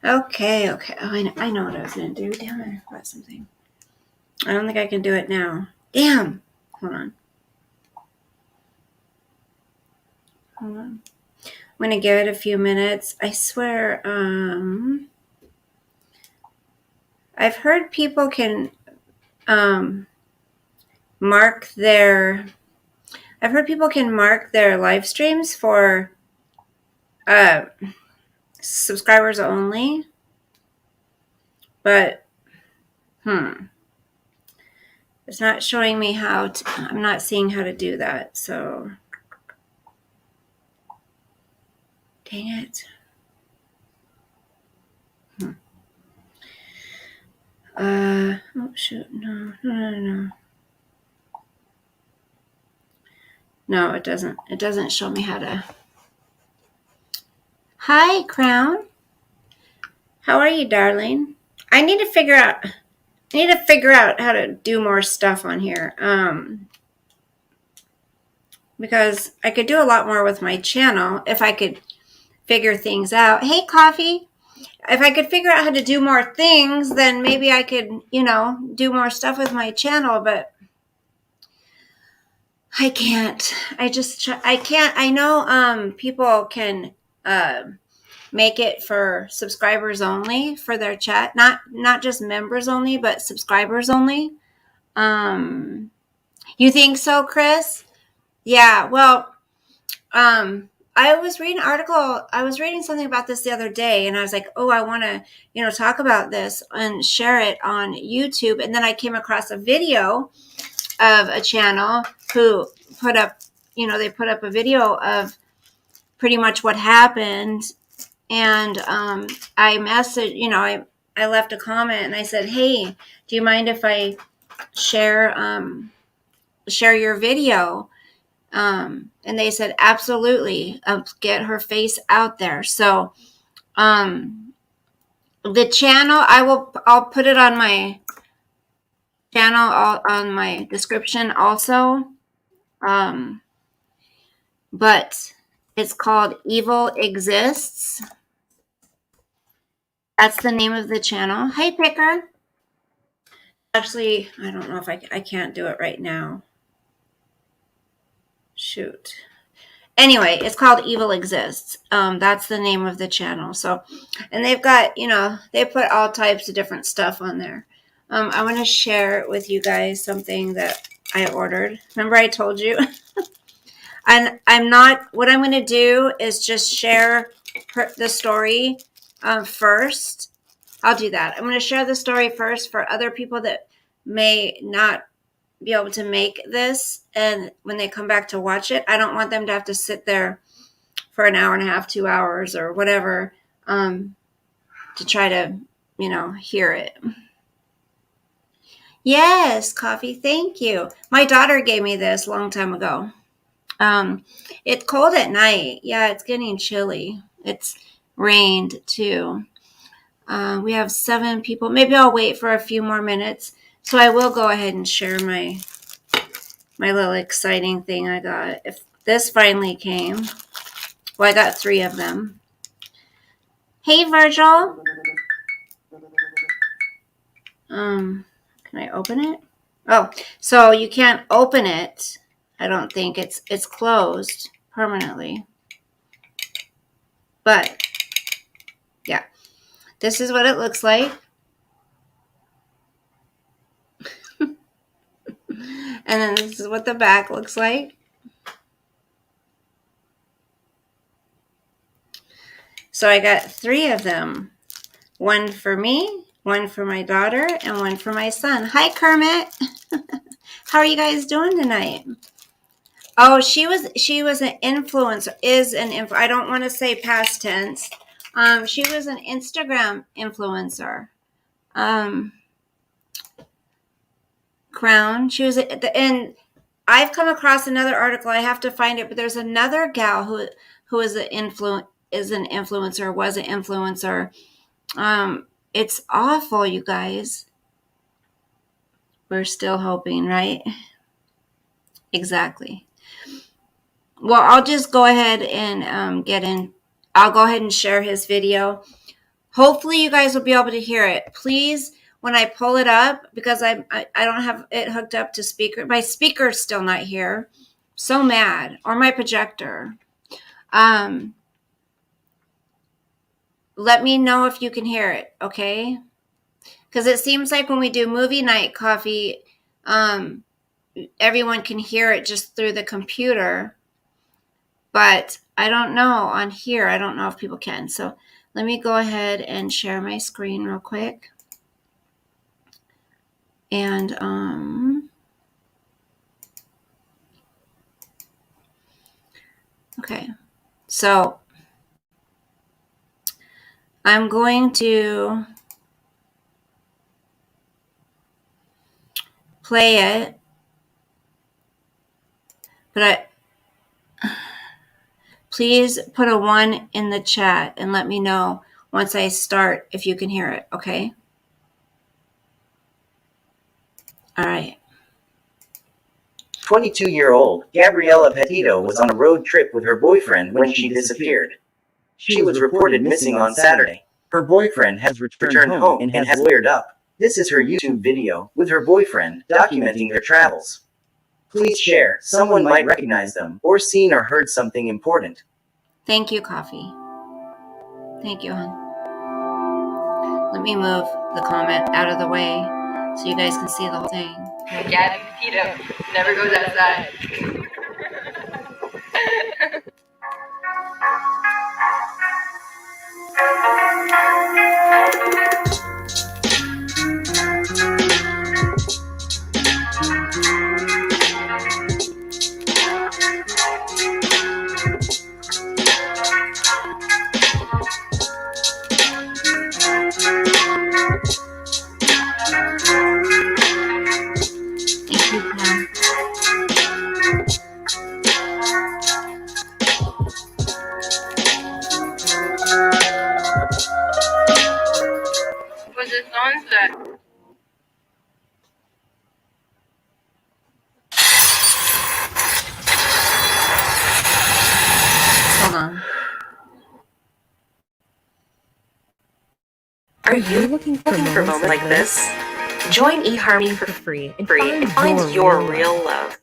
Okay. Oh, I know what I was going to do. Damn it, I forgot something. I don't think I can do it now. Damn. Hold on. I'm going to give it a few minutes. I swear, I've heard people can mark their live streams for subscribers only, but it's not showing me how to. I'm not seeing how to do that, so dang it. Oh shoot, no. No, it doesn't. It doesn't show me how to. Hi, Crown. How are you, darling? I need to figure out how to do more stuff on here. Because I could do a lot more with my channel if I could figure things out. Hey, Coffee. If I could figure out how to do more things, then maybe I could, do more stuff with my channel, but I can't. I can't. I know people can make it for subscribers only for their chat. Not just members only, but subscribers only. You think so, Chris? Yeah, well, I was reading an article. I was reading something about this the other day, and I was like, oh, I want to, talk about this and share it on YouTube. And then I came across a video of a channel who put up, they put up a video of pretty much what happened. And I messaged, I left a comment and I said, hey, do you mind if I share your video? And they said, absolutely, get her face out there. So, the channel, I'll put it on my channel, on my description also. But it's called Evil Exists. That's the name of the channel. Hi, Picker. Actually, I don't know if I can't do it right now. Shoot. Anyway, it's called Evil Exists. That's the name of the channel. So, and they've got, they put all types of different stuff on there. I want to share with you guys something that I ordered. Remember I told you? And what I'm going to do is just share the story first. I'll do that. I'm going to share the story first for other people that may not be able to make this, and when they come back to watch it, I don't want them to have to sit there for an hour and a half, 2 hours or whatever to try to hear it. Yes, Coffee, thank you. My daughter gave me this a long time ago. It's cold at night. Yeah, it's getting chilly. It's rained too. We have 7 people. Maybe I'll wait for a few more minutes. So I will go ahead and share my little exciting thing I got. If this finally came. Well, I got 3 of them. Hey, Virgil. Can I open it? Oh, so you can't open it. I don't think it's closed permanently. But yeah, this is what it looks like. And then this is what the back looks like. So I got 3 of them. 1 for me, 1 for my daughter, and 1 for my son. Hi, Kermit. How are you guys doing tonight? Oh, she was an influencer, I don't want to say past tense. She was an Instagram influencer. Crown. She was and I've come across another article. I have to find it, but there's another gal who is an influencer, was an influencer. It's awful, you guys. We're still hoping, right? Exactly. Well, I'll just go ahead and I'll go ahead and share his video. Hopefully, you guys will be able to hear it. Please, when I pull it up, because I don't have it hooked up to speaker. My speaker's still not here. So mad. Or my projector. Let me know if you can hear it, okay? Because it seems like when we do movie night coffee, everyone can hear it just through the computer. But I don't know on here. I don't know if people can. So let me go ahead and share my screen real quick. And okay. So I'm going to play it. But please put a 1 in the chat and let me know once I start if you can hear it, okay? All right. 22-year-old Gabriella Petito was on a road trip with her boyfriend when she disappeared. She was reported missing on Saturday. Her boyfriend has returned home and has lawyered up. This is her YouTube video with her boyfriend documenting their travels. Please share. Someone might recognize them or seen or heard something important. Thank you, Coffee. Thank you, hon. Let me move the comment out of the way so you guys can see the whole thing. Gabby Petito never goes outside. Thank you, Pam. Was it sunset? Hold on. Are you looking for moments like this? Join eHarmony for free and find your real love.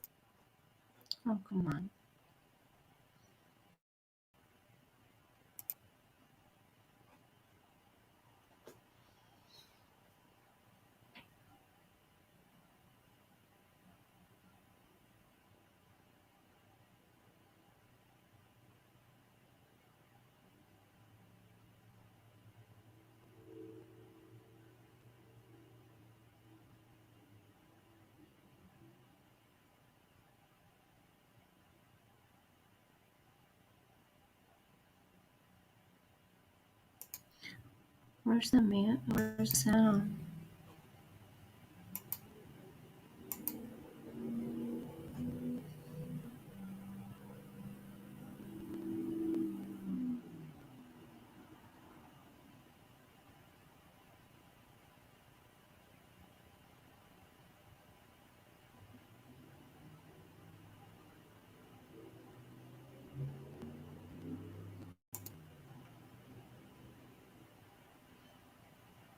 Oh, come on. Where's the man? Where's the sound?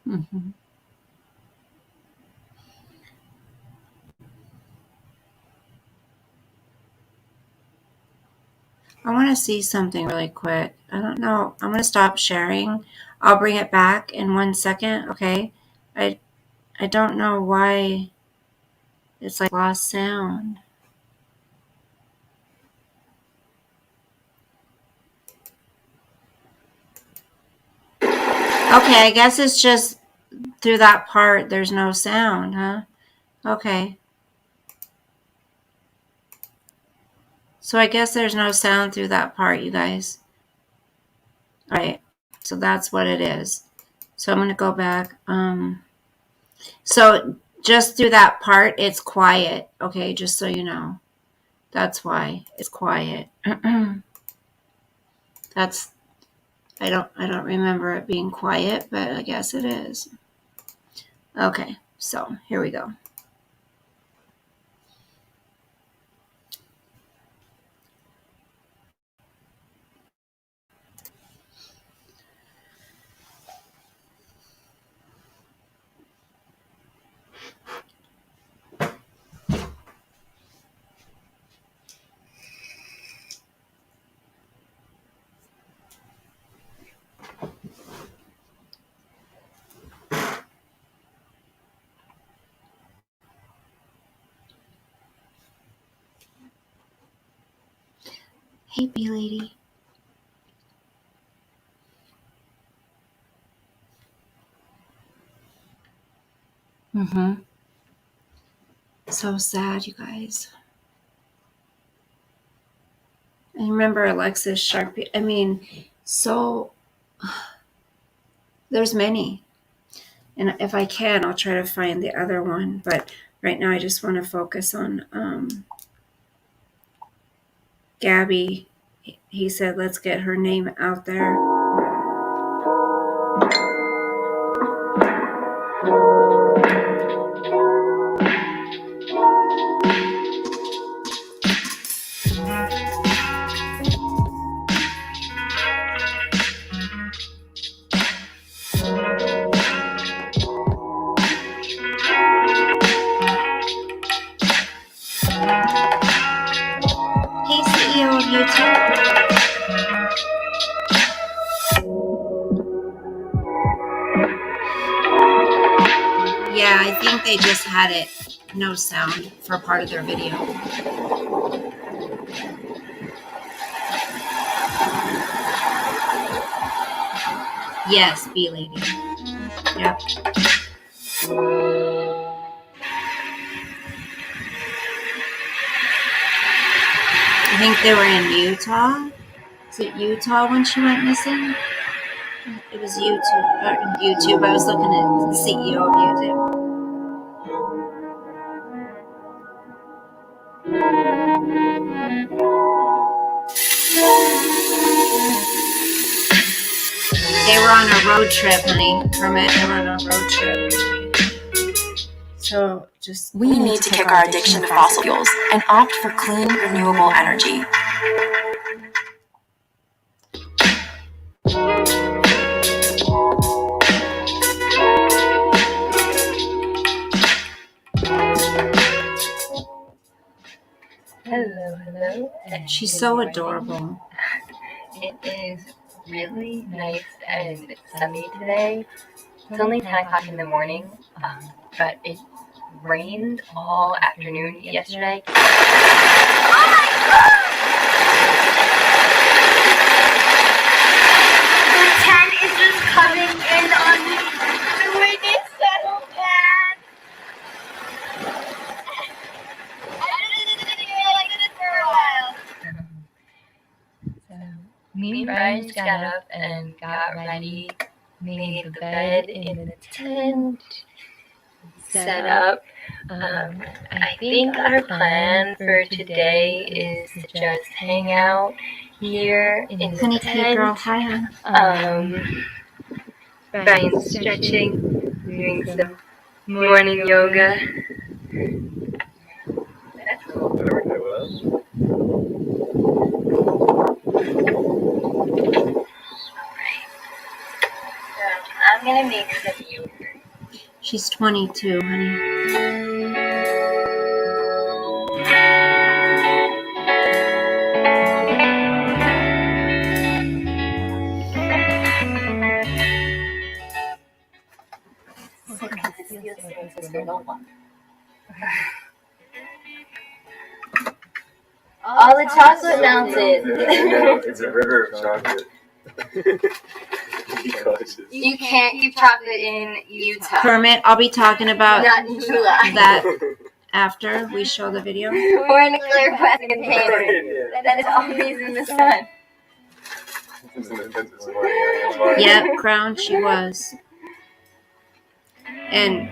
Mm-hmm. I want to see something really quick. I don't know. I'm going to stop sharing. I'll bring it back in 1 second, okay? I don't know why it's like lost sound. Okay, I guess it's just through that part there's no sound, huh? Okay. So I guess there's no sound through that part, you guys. All right. So that's what it is. So I'm going to go back. So just through that part, it's quiet. Okay, just so you know. That's why it's quiet. That's I don't remember it being quiet, but I guess it is. Okay, so here we go. Hey, bee lady. So sad, you guys. I remember Alexis Sharpie. I mean, so there's many. And if I can, I'll try to find the other one. But right now, I just want to focus on Gabby. He said, let's get her name out there. Hey, CEO of YouTube. Yeah, I think they just had it no sound for part of their video. Yes, bee lady. Yep. I think they were in Utah. Is it Utah when she went missing? It was YouTube. I was looking at the CEO of YouTube. They were on a road trip, honey. Kermit, they were on a road trip. So just... We need to kick our addiction to fossil fuels and opt for clean, renewable energy. Hello. She's so adorable. It is really nice and sunny today. It's only 10 o'clock in the morning, but it rained all afternoon yesterday. Oh my God! The tent is just coming in on me. The wind is so bad. Me and Brian just got up and got ready, made the bed in the tent, set up. I think our plan for today is to just hang out here in the Honey, cute girl. tent. Hi, Brian's stretching, doing some morning yoga. I'm gonna make some yogurt. She's 22, honey. All the chocolate melted. It's a river of chocolate. You can't keep chocolate in Utah. Kermit, I'll be talking about Not in July. that after we show the video. We're in a clear plastic container that is always in the sun. Yep, Crown, she was. And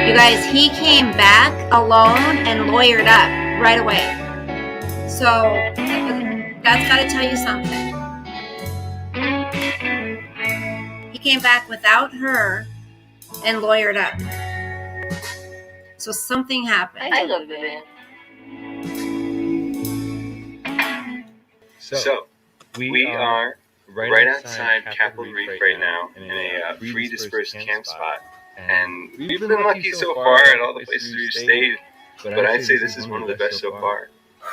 you guys, he came back alone and lawyered up right away. So that's got to tell you something. He came back without her and lawyered up. So something happened. I love it. So, we are right outside Capitol Reef right now in a free dispersed camp spot. And we've been lucky so far at all the places we've stayed, but I'd say this is one of the best so far.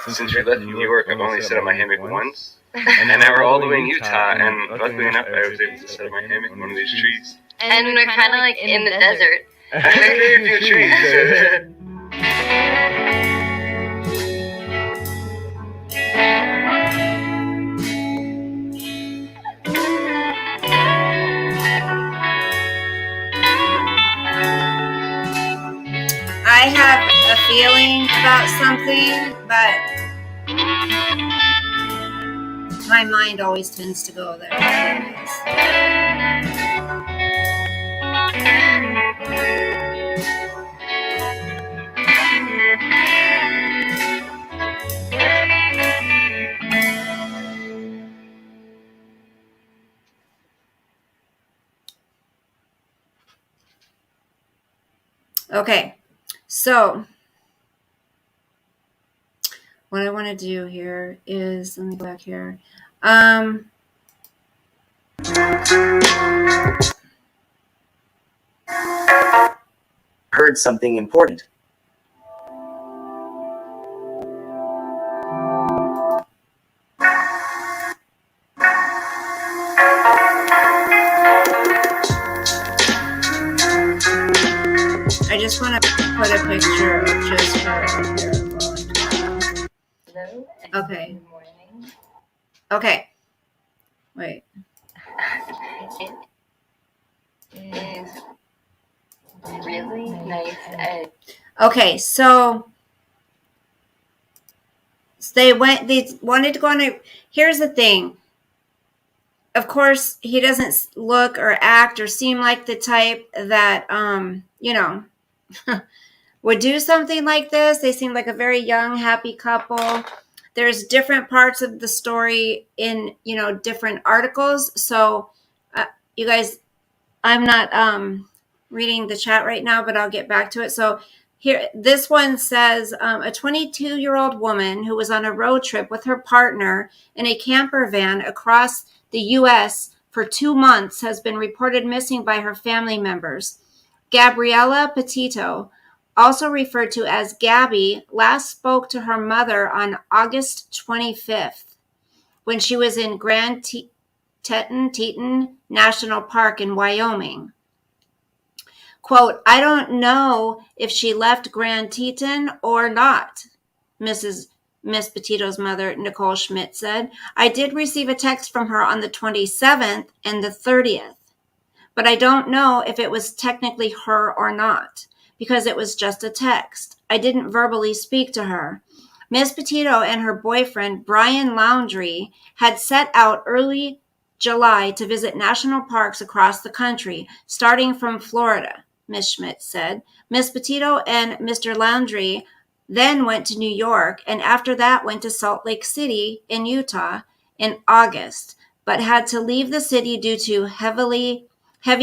Since we left New York, I've only set up my hammock once, and now we're all the way in Utah, and luckily enough, I was able to set up my hammock in one of these trees. And we're kind of like in the desert. Very few trees. about something, but my mind always tends to go there. Okay, so what I want to do here is, let me go back here. Heard something important. I just want to put a picture of just her here. Hello. Okay. Good morning. Okay. Wait. It is really nice. Okay, so they wanted to go on a, here's the thing. Of course, he doesn't look or act or seem like the type that, would do something like this. They seem like a very young, happy couple. There's different parts of the story in, different articles. So, you guys, I'm not reading the chat right now, but I'll get back to it. So here, this one says a 22-year-old woman who was on a road trip with her partner in a camper van across the U.S. for 2 months has been reported missing by her family members. Gabriella Petito, also referred to as Gabby, last spoke to her mother on August 25th when she was in Grand Teton National Park in Wyoming. Quote, I don't know if she left Grand Teton or not, Miss Petito's mother, Nicole Schmidt, said. I did receive a text from her on the 27th and the 30th, but I don't know if it was technically her or not, because it was just a text. I didn't verbally speak to her. Miss Petito and her boyfriend, Brian Laundrie, had set out early July to visit national parks across the country, starting from Florida, Miss Schmidt said. Miss Petito and Mr. Laundrie then went to New York, and after that went to Salt Lake City in Utah in August, but had to leave the city due to heavy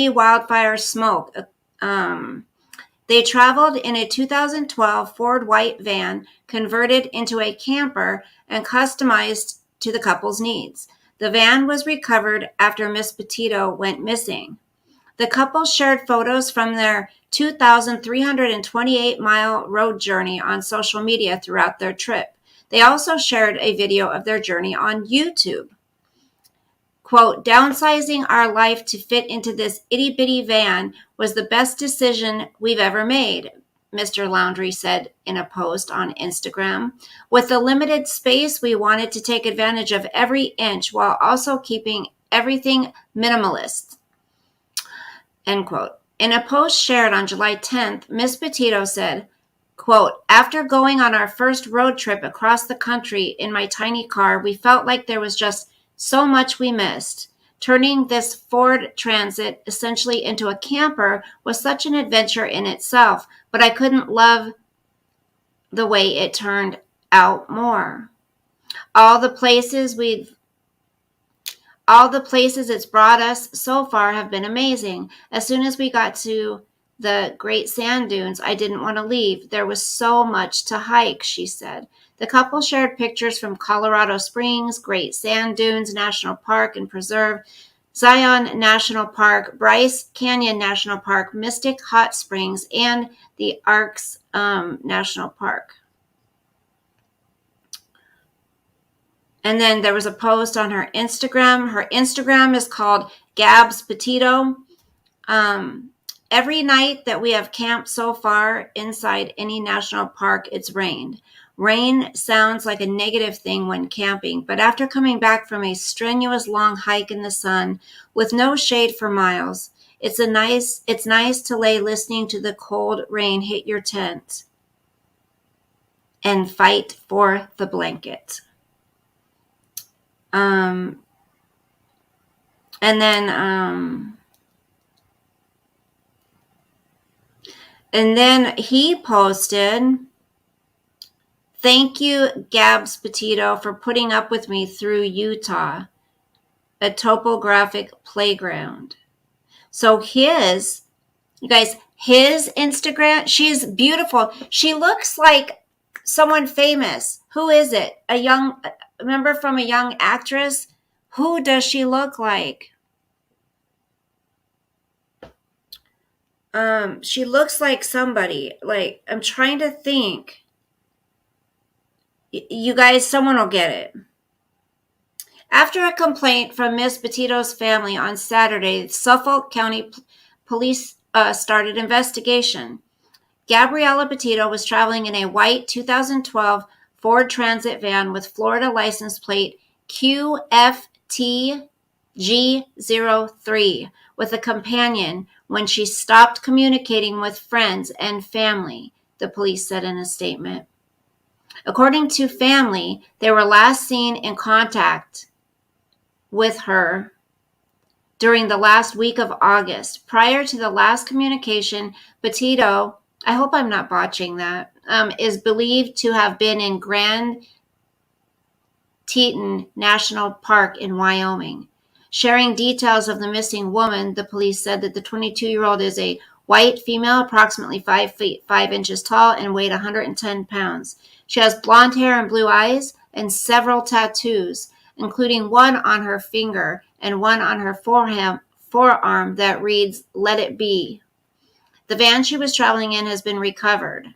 wildfire smoke. They traveled in a 2012 Ford white van converted into a camper and customized to the couple's needs. The van was recovered after Miss Petito went missing. The couple shared photos from their 2,328-mile road journey on social media throughout their trip. They also shared a video of their journey on YouTube. Quote, downsizing our life to fit into this itty-bitty van was the best decision we've ever made, Mr. Laundrie said in a post on Instagram. With the limited space, we wanted to take advantage of every inch while also keeping everything minimalist. End quote. In a post shared on July 10th, Miss Petito said, quote, after going on our first road trip across the country in my tiny car, we felt like there was just so much we missed. Turning this Ford Transit essentially into a camper was such an adventure in itself, but I couldn't love the way it turned out more. All the places it's brought us so far have been amazing. As soon as we got to the Great Sand Dunes, I didn't want to leave. There was so much to hike, she said. The couple shared pictures from Colorado Springs, Great Sand Dunes National Park and Preserve, Zion National Park, Bryce Canyon National Park, Mystic Hot Springs, and the Arcs National Park. And then there was a post on her Instagram. Her Instagram is called Gabs Petito. Every night that we have camped so far inside any national park, it's rained. Rain sounds like a negative thing when camping, but after coming back from a strenuous long hike in the sun with no shade for miles, it's nice to lay listening to the cold rain hit your tent and fight for the blanket. And then he posted, "Thank you, Gabs Petito, for putting up with me through Utah, a topographic playground." So his Instagram, she's beautiful. She looks like someone famous. Who is it? Remember from a young actress? Who does she look like? She looks like somebody. Like, I'm trying to think. You guys, someone will get it. After a complaint from Miss Petito's family on Saturday, Suffolk County Police started investigation. Gabriella Petito was traveling in a white 2012 Ford Transit van with Florida license plate QFTG03 with a companion when she stopped communicating with friends and family, the police said in a statement. According to family, they were last seen in contact with her during the last week of August. Prior to the last communication, Petito, I hope I'm not botching that, is believed to have been in Grand Teton National Park in Wyoming. Sharing details of the missing woman, the police said that the 22-year-old is a white female, approximately 5 feet 5 inches tall, and weighed 110 pounds. She has blonde hair and blue eyes and several tattoos, including one on her finger and one on her forearm that reads, "Let it be." The van she was traveling in has been recovered.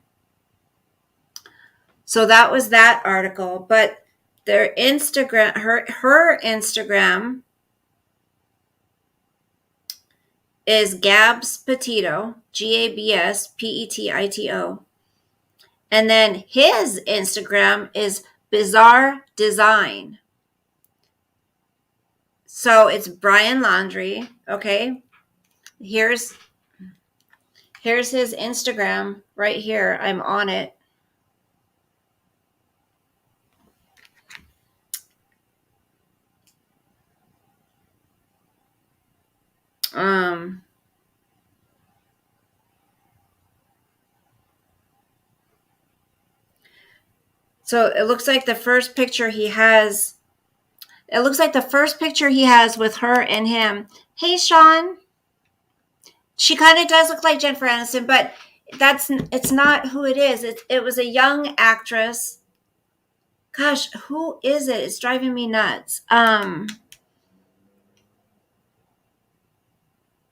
So that was that article. But their Instagram, her Instagram is Gabs Petito, GABS PETITO. And then his Instagram is Bizarre Design. So it's Brian Laundrie, okay? Here's his Instagram right here. I'm on it. So it looks like the first picture he has with her and him. Hey, Sean. She kind of does look like Jennifer Aniston, but it's not who it is. It was a young actress. Gosh, who is it? It's driving me nuts.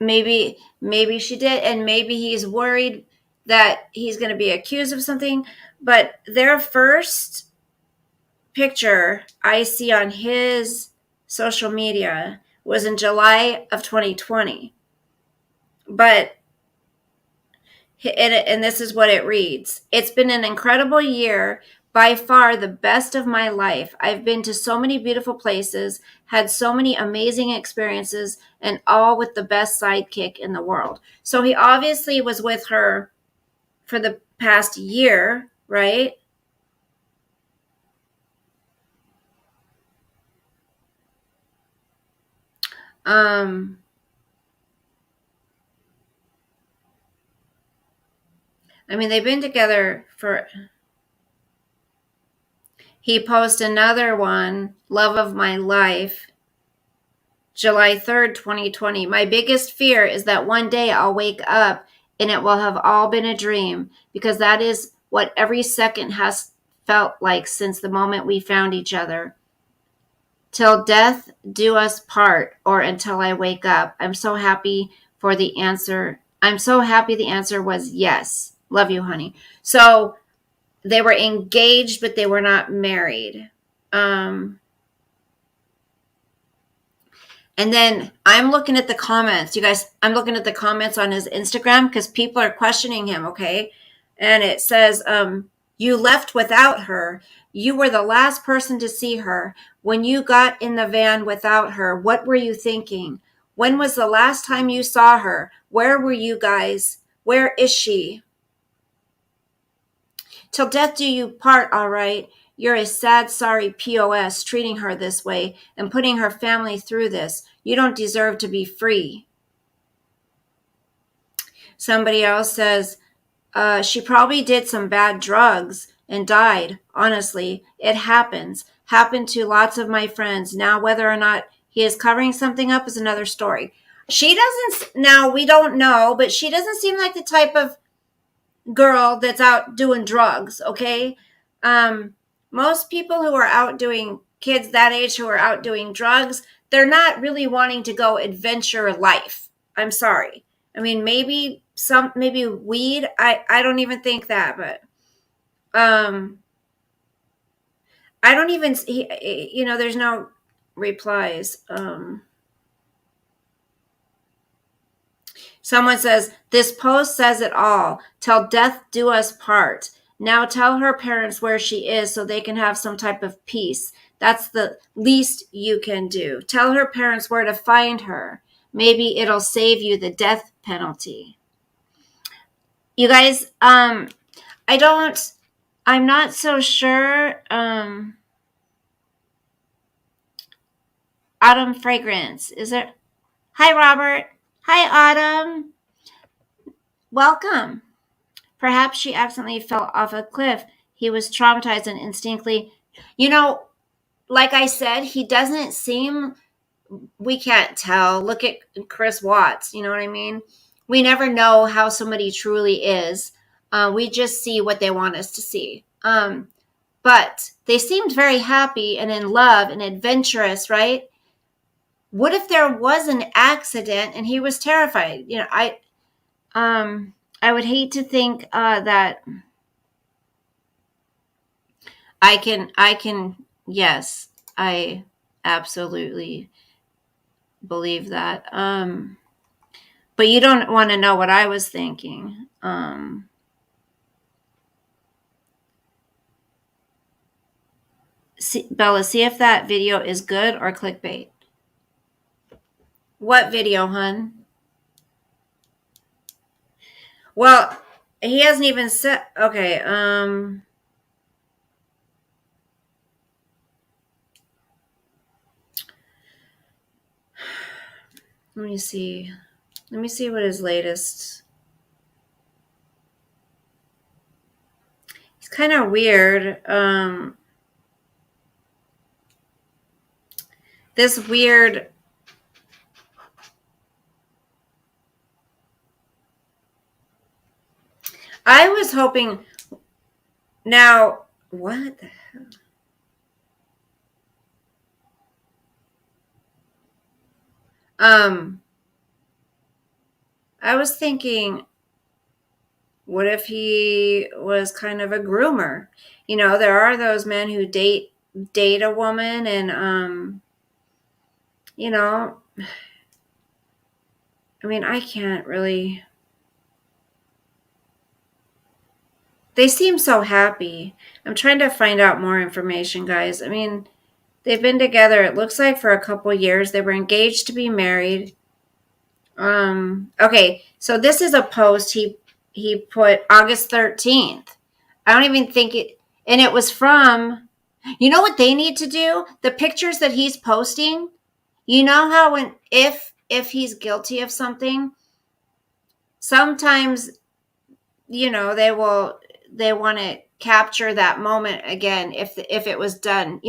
Maybe she did, and maybe he's worried that he's going to be accused of something. But their first picture I see on his social media was in July of 2020. But and this is what it reads. "It's been an incredible year, by far the best of my life. I've been to so many beautiful places, had so many amazing experiences, and all with the best sidekick in the world." So he obviously was with her for the past year, right? I mean, they've been together for... He posted another one, "Love of my life, July 3rd, 2020. My biggest fear is that one day I'll wake up and it will have all been a dream, because that is what every second has felt like since the moment we found each other. Till death do us part, or until I wake up. I'm so happy the answer was yes. Love you, honey." So they were engaged, but they were not married. And then I'm looking at the comments. You guys, I'm looking at the comments on his Instagram because people are questioning him, okay? And it says, "You left without her. You were the last person to see her. When you got in the van without her, what were you thinking? When was the last time you saw her? Where were you guys? Where is she?" Till death do you part, all right. You're a sad, sorry POS treating her this way and putting her family through this. You don't deserve to be free. Somebody else says, she probably did some bad drugs and died. Honestly, it happens. Happened to lots of my friends. Now, whether or not he is covering something up is another story. She doesn't, now we don't know, but she doesn't seem like the type of girl that's out doing drugs, okay? Most people who are out doing, kids that age who are out doing drugs, they're not really wanting to go adventure life. I'm sorry. I mean, maybe weed. I don't even think that, but I don't even, there's no replies. Someone says, this post says it all. Till death do us part. Now tell her parents where she is so they can have some type of peace. That's the least you can do. Tell her parents where to find her. Maybe it'll save you the death penalty. You guys, I'm not so sure. Autumn Fragrance. Is there? Hi, Robert. Hi, Autumn. Welcome. Perhaps she accidentally fell off a cliff. He was traumatized and instinctively, like I said, he doesn't seem, we can't tell. Look at Chris Watts, you know what I mean? We never know how somebody truly is. We just see what they want us to see. But they seemed very happy and in love and adventurous, right? What if there was an accident and he was terrified? I would hate to think that I can, yes, I absolutely believe that. But you don't want to know what I was thinking. Bella, see if that video is good or clickbait. What video, hun? Well, he hasn't even said, okay, let me see what his latest. It's kind of weird. This weird. I was hoping. Now, what the hell? I was thinking, what if he was kind of a groomer? There are those men who date a woman and, I mean, I can't really. They seem so happy. I'm trying to find out more information, guys. I mean, they've been together, it looks like, for a couple years. They were engaged to be married. Okay, so this is a post he put August 13th. I don't even think it, and it was from, you know what they need to do? The pictures that he's posting, you know how if he's guilty of something, sometimes, they want to capture that moment again if it was done,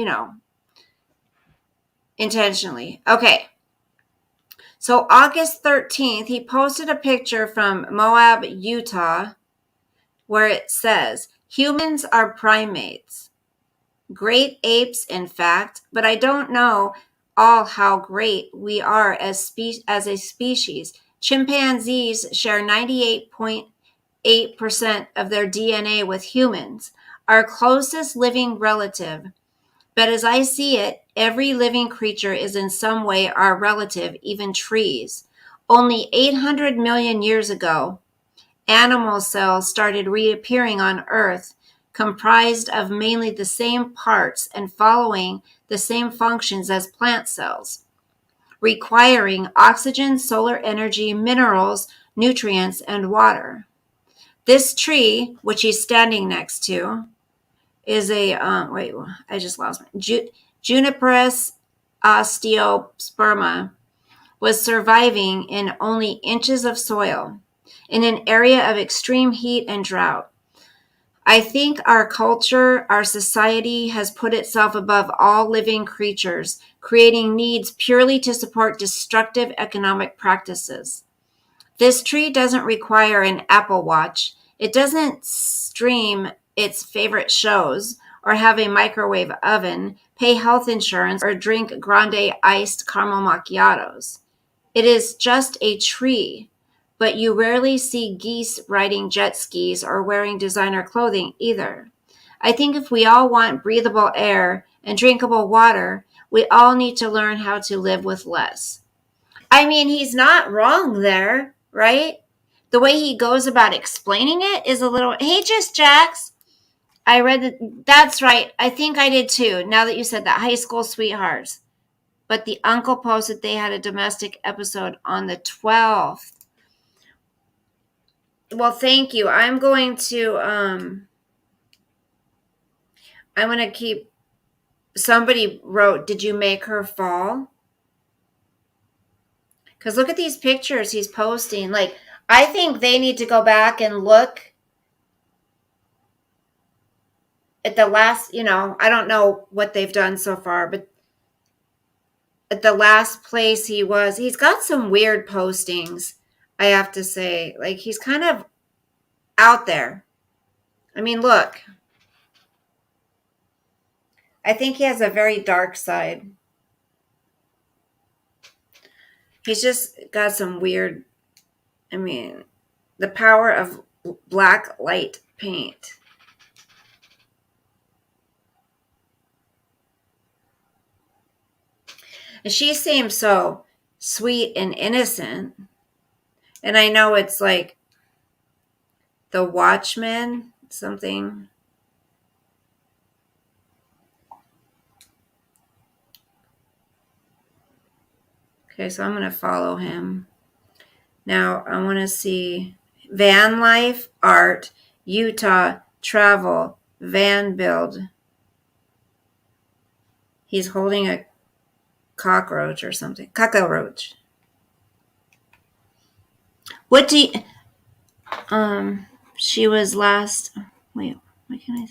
intentionally. Okay. So August 13th, he posted a picture from Moab, Utah, where it says, humans are primates. Great apes, in fact, but I don't know all how great we are as a species. Chimpanzees share 98.8% of their DNA with humans, our closest living relative. But as I see it, every living creature is in some way our relative, even trees. Only 800 million years ago, animal cells started reappearing on Earth, comprised of mainly the same parts and following the same functions as plant cells, requiring oxygen, solar energy, minerals, nutrients, and water. This tree, which he's standing next to, is a wait, I just lost my Juniperus osteosperma, was surviving in only inches of soil in an area of extreme heat and drought. I think our culture, our society has put itself above all living creatures, creating needs purely to support destructive economic practices. This tree doesn't require an Apple Watch. It doesn't stream its favorite shows or have a microwave oven, pay health insurance, or drink grande iced caramel macchiatos. It is just a tree, but you rarely see geese riding jet skis or wearing designer clothing either. I think if we all want breathable air and drinkable water, we all need to learn how to live with less. I mean, he's not wrong there, right? The way he goes about explaining it is a little, hey, just Jax. I read that. That's right. I think I did too. Now that you said that, high school sweethearts. But the uncle posted they had a domestic episode on the 12th. Well, thank you. I'm going to keep, somebody wrote, did you make her fall? Because look at these pictures he's posting. Like, I think they need to go back and look at the last, I don't know what they've done so far, but at the last place he's got some weird postings, I have to say. Like, he's kind of out there. I mean, look. I think he has a very dark side. He's just got some weird, the power of black light paint. And she seems so sweet and innocent. And I know it's like The Watchmen, something. Okay, so I'm going to follow him. Now, I want to see van life, art, Utah, travel, van build. He's holding a cockroach or something. Cockroach. What do you... she was last... Wait, what can I...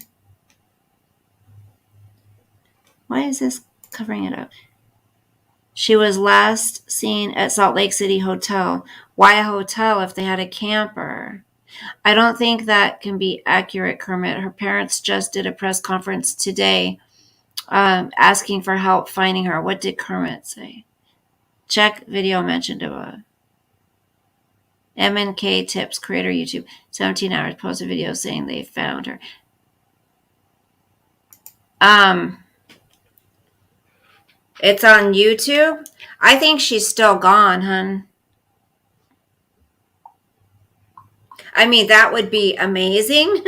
Why is this covering it up? She was last seen at Salt Lake City Hotel. Why a hotel if they had a camper? I don't think that can be accurate, Kermit. Her parents just did a press conference today asking for help finding her. What did Kermit say? Check video mentioned above. M&K Tips, creator YouTube, 17 hours, posted video saying they found her. It's on YouTube. I think she's still gone, hun. I mean, that would be amazing.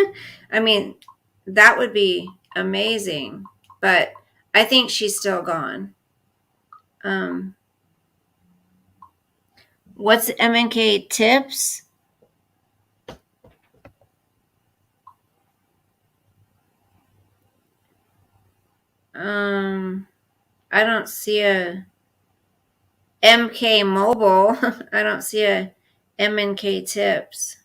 That would be amazing. But I think she's still gone. What's M&K Tips? I don't see a MK Mobile. I don't see a M&K Tips.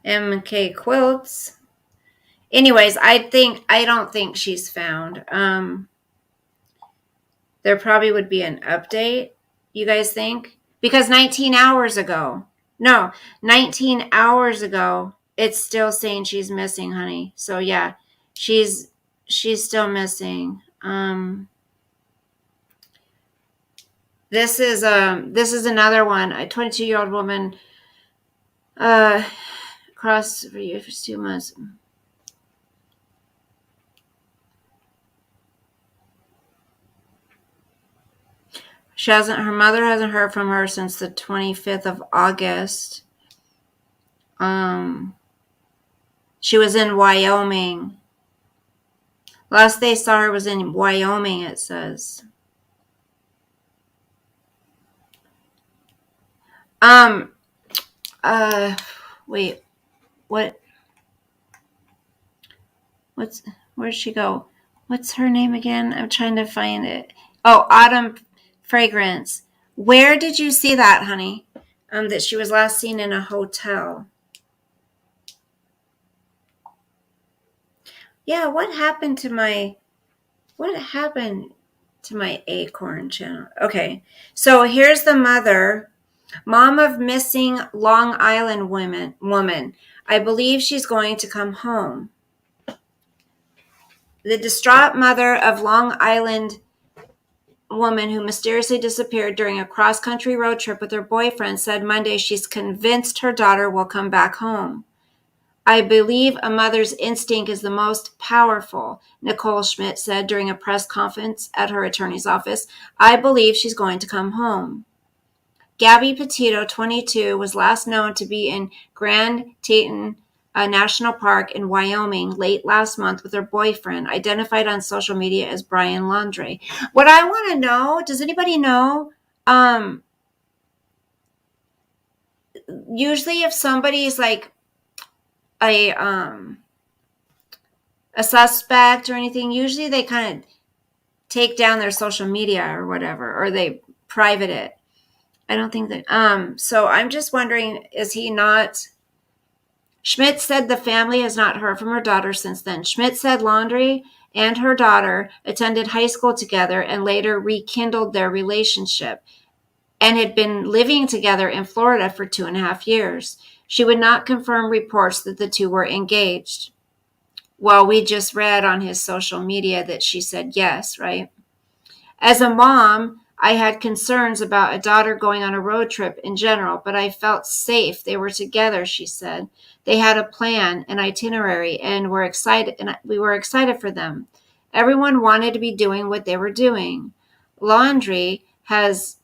M&K Quilts. Anyways, I don't think she's found. There probably would be an update, you guys think? Because 19 hours ago, it's still saying she's missing, honey. So yeah, she's still missing. This is another one. A 22-year-old woman crossed for 2 months. Her mother hasn't heard from her since the 25th of August. She was in Wyoming. Last they saw her was in Wyoming, it says. Wait, what? Where'd she go? What's her name again? I'm trying to find it. Oh, Autumn Fragrance. Where did you see that, honey? That she was last seen in a hotel. Yeah, what happened to my Acorn channel? Okay, so here's the mother, mom of missing Long Island woman. I believe she's going to come home. The distraught mother of Long Island woman who mysteriously disappeared during a cross-country road trip with her boyfriend said Monday she's convinced her daughter will come back home. I believe a mother's instinct is the most powerful, Nicole Schmidt said during a press conference at her attorney's office. I believe she's going to come home. Gabby Petito, 22, was last known to be in Grand Teton National Park in Wyoming late last month with her boyfriend, identified on social media as Brian Laundrie. What I want to know, does anybody know? Usually if somebody's like a suspect or anything, usually they kind of take down their social media or whatever, or they private it. I don't think that, so I'm just wondering, is he not? Schmidt said the family has not heard from her daughter since then. Schmidt said Laundrie and her daughter attended high school together and later rekindled their relationship and had been living together in Florida for 2.5 years. She would not confirm reports that the two were engaged. Well, we just read on his social media that she said yes, right? As a mom, I had concerns about a daughter going on a road trip in general, but I felt safe. They were together, she said. They had a plan, an itinerary, and we were excited for them. Everyone wanted to be doing what they were doing. Laundrie has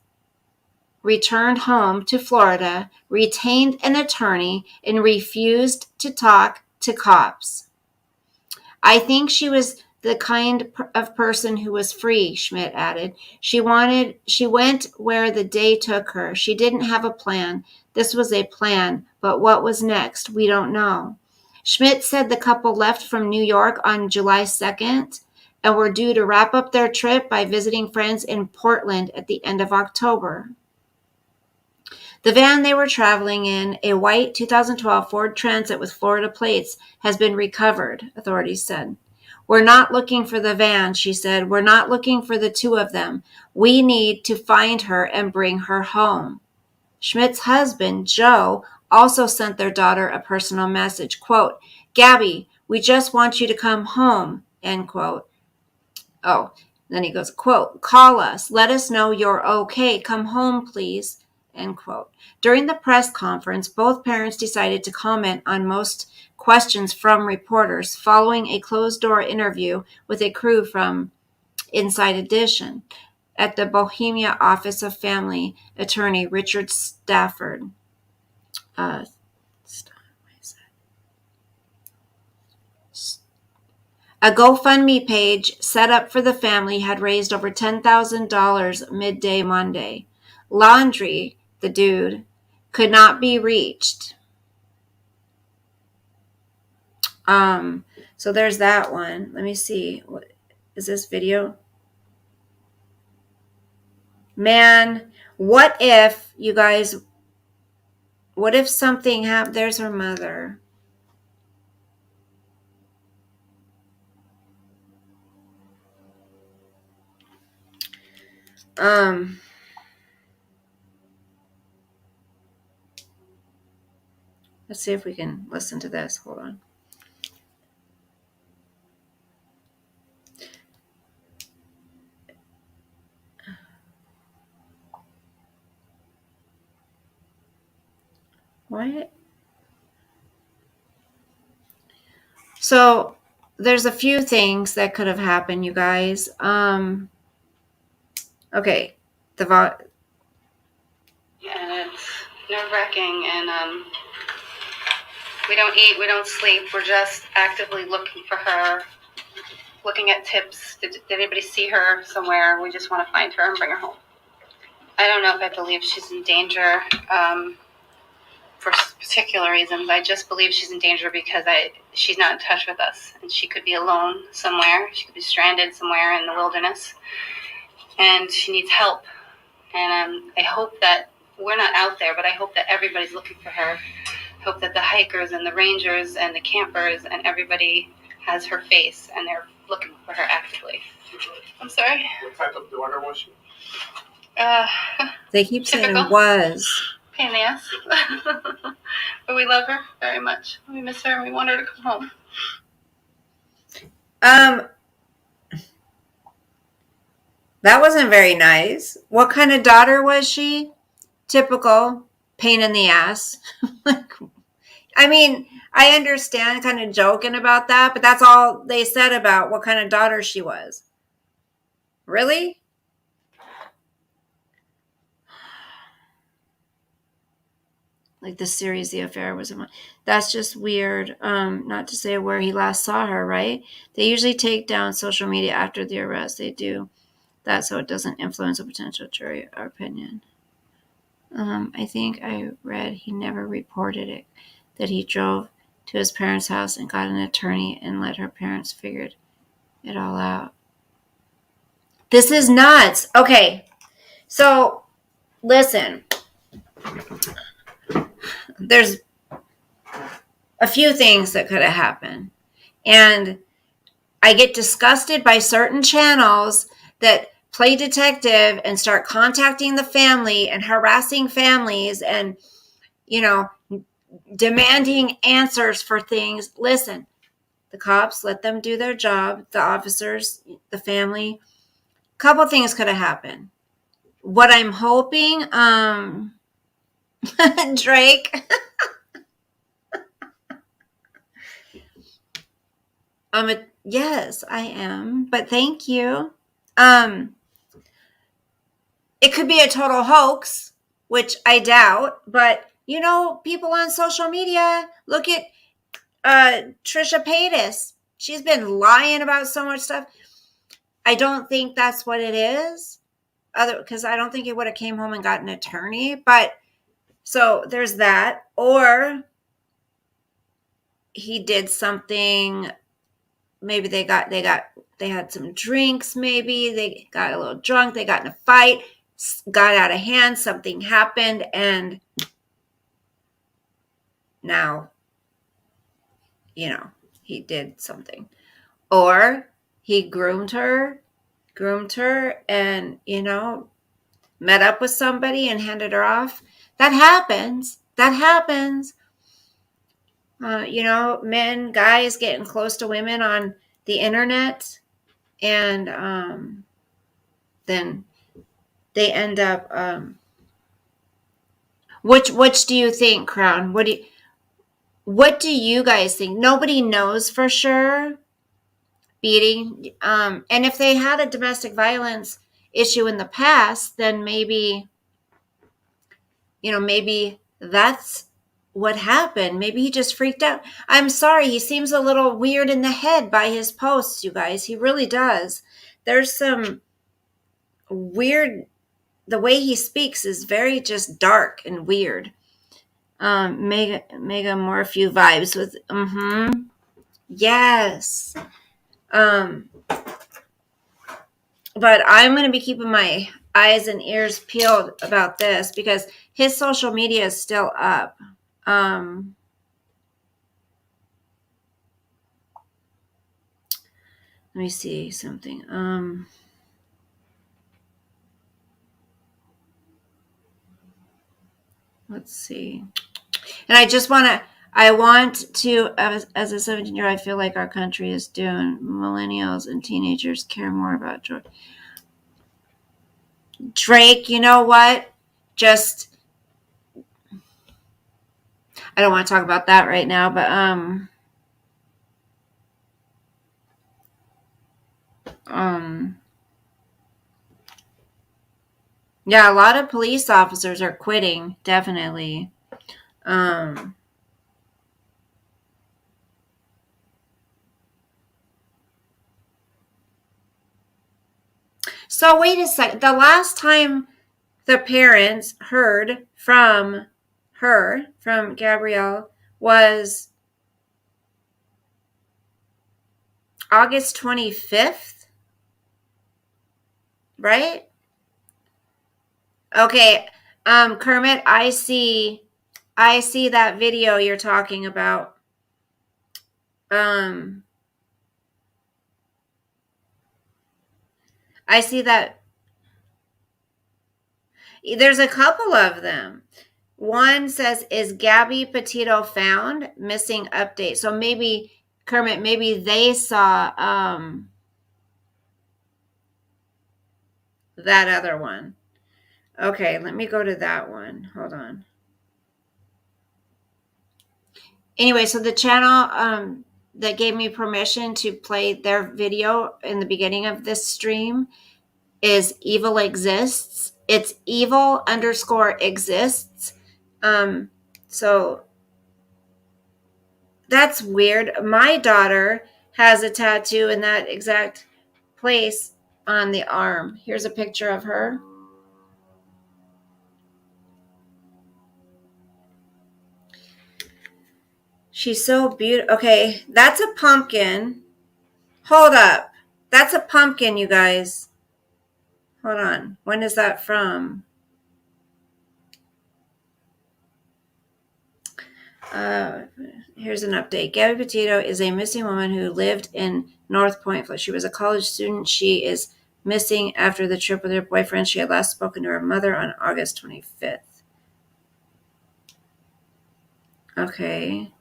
returned home to Florida, retained an attorney, and refused to talk to cops. I think she was the kind of person who was free, Schmidt added. She went where the day took her. She didn't have a plan. This was a plan, but what was next? We don't know. Schmidt said the couple left from New York on July 2nd and were due to wrap up their trip by visiting friends in Portland at the end of October. The van they were traveling in, a white 2012 Ford Transit with Florida plates, has been recovered, authorities said. We're not looking for the van, she said. We're not looking for the two of them. We need to find her and bring her home. Schmidt's husband, Joe, also sent their daughter a personal message, quote, Gabby, we just want you to come home, end quote. Oh, then he goes, quote, call us. Let us know you're okay. Come home, please, end quote. During the press conference, both parents decided to comment on most questions from reporters following a closed-door interview with a crew from Inside Edition at the Bohemia Office of Family Attorney Richard Stafford. A GoFundMe page set up for the family had raised over $10,000 midday Monday. Laundrie, the dude, could not be reached. So there's that one. Let me see. What is this video? Man, what if, you guys, what if something happened? There's her mother. Let's see if we can listen to this. Hold on. What? So there's a few things that could have happened, you guys. Okay, and it's nerve-wracking, and we don't eat, we don't sleep. We're just actively looking for her, looking at tips. Did anybody see her somewhere? We just want to find her and bring her home. I don't know if I believe she's in danger for particular reasons. I just believe she's in danger because she's not in touch with us, and she could be alone somewhere. She could be stranded somewhere in the wilderness, and she needs help. And I hope that we're not out there, but I hope that everybody's looking for her. I hope that the hikers and the rangers and the campers and everybody has her face, and they're looking for her actively. I'm sorry? What type of daughter was she? They keep saying typical. Was. Pain in the ass. But we love her very much. We miss her and we want her to come home. That wasn't very nice. What kind of daughter was she? Typical pain in the ass. I mean, I understand kind of joking about that, but that's all they said about what kind of daughter she was. Really? Like the series, The Affair was one. That's just weird. Not to say where he last saw her, right? They usually take down social media after the arrest. They do that so it doesn't influence a potential jury or opinion. I think I read he never reported it, that he drove to his parents' house and got an attorney and let her parents figure it all out. This is nuts. Okay, so listen. There's a few things that could have happened. And I get disgusted by certain channels that play detective and start contacting the family and harassing families and, demanding answers for things. Listen, the cops, let them do their job. The officers, the family. A couple things could have happened. What I'm hoping, Drake. Yes, I am, but thank you. It could be a total hoax, which I doubt, but people on social media, look at Trisha Paytas. She's been lying about so much stuff. I don't think that's what it is, because I don't think he would have came home and got an attorney. But so there's that, or he did something. Maybe they had some drinks. Maybe they got a little drunk. They got in a fight, got out of hand. Something happened, and now, he did something. Or he groomed her, and, met up with somebody and handed her off. That happens. Guys getting close to women on the internet, and then they end up. Which do you think, Crown? What do you guys think? Nobody knows for sure. Beating, and if they had a domestic violence issue in the past, then maybe that's what happened. Maybe he just freaked out. I'm sorry, he seems a little weird in the head by his posts, you guys. He really does. There's some weird, the way he speaks is very just dark and weird. Mega more a few vibes with yes. But I'm going to be keeping my eyes and ears peeled about this because his social media is still up. Let me see something. Let's see. And I want to, as a 17-year-old, I feel like our country is doing. Millennials and teenagers care more about joy. Drake, you know what? Just, I don't want to talk about that right now, but yeah, a lot of police officers are quitting, definitely. So wait a second. The last time the parents heard from her, from Gabrielle, was August 25th, right? Okay, Kermit, I see that video you're talking about. I see that. There's a couple of them. One says, "Is Gabby Petito found? Missing update." So maybe, Kermit, maybe they saw that other one. Okay, let me go to that one. Hold on. Anyway, so the channel that gave me permission to play their video in the beginning of this stream is Evil Exists. It's evil_exists. So that's weird. My daughter has a tattoo in that exact place on the arm. Here's a picture of her. She's so beautiful. Okay, that's a pumpkin. Hold up. That's a pumpkin, you guys. Hold on. When is that from? Here's an update. Gabby Petito is a missing woman who lived in North Point. She was a college student. She is missing after the trip with her boyfriend. She had last spoken to her mother on August 25th. Okay.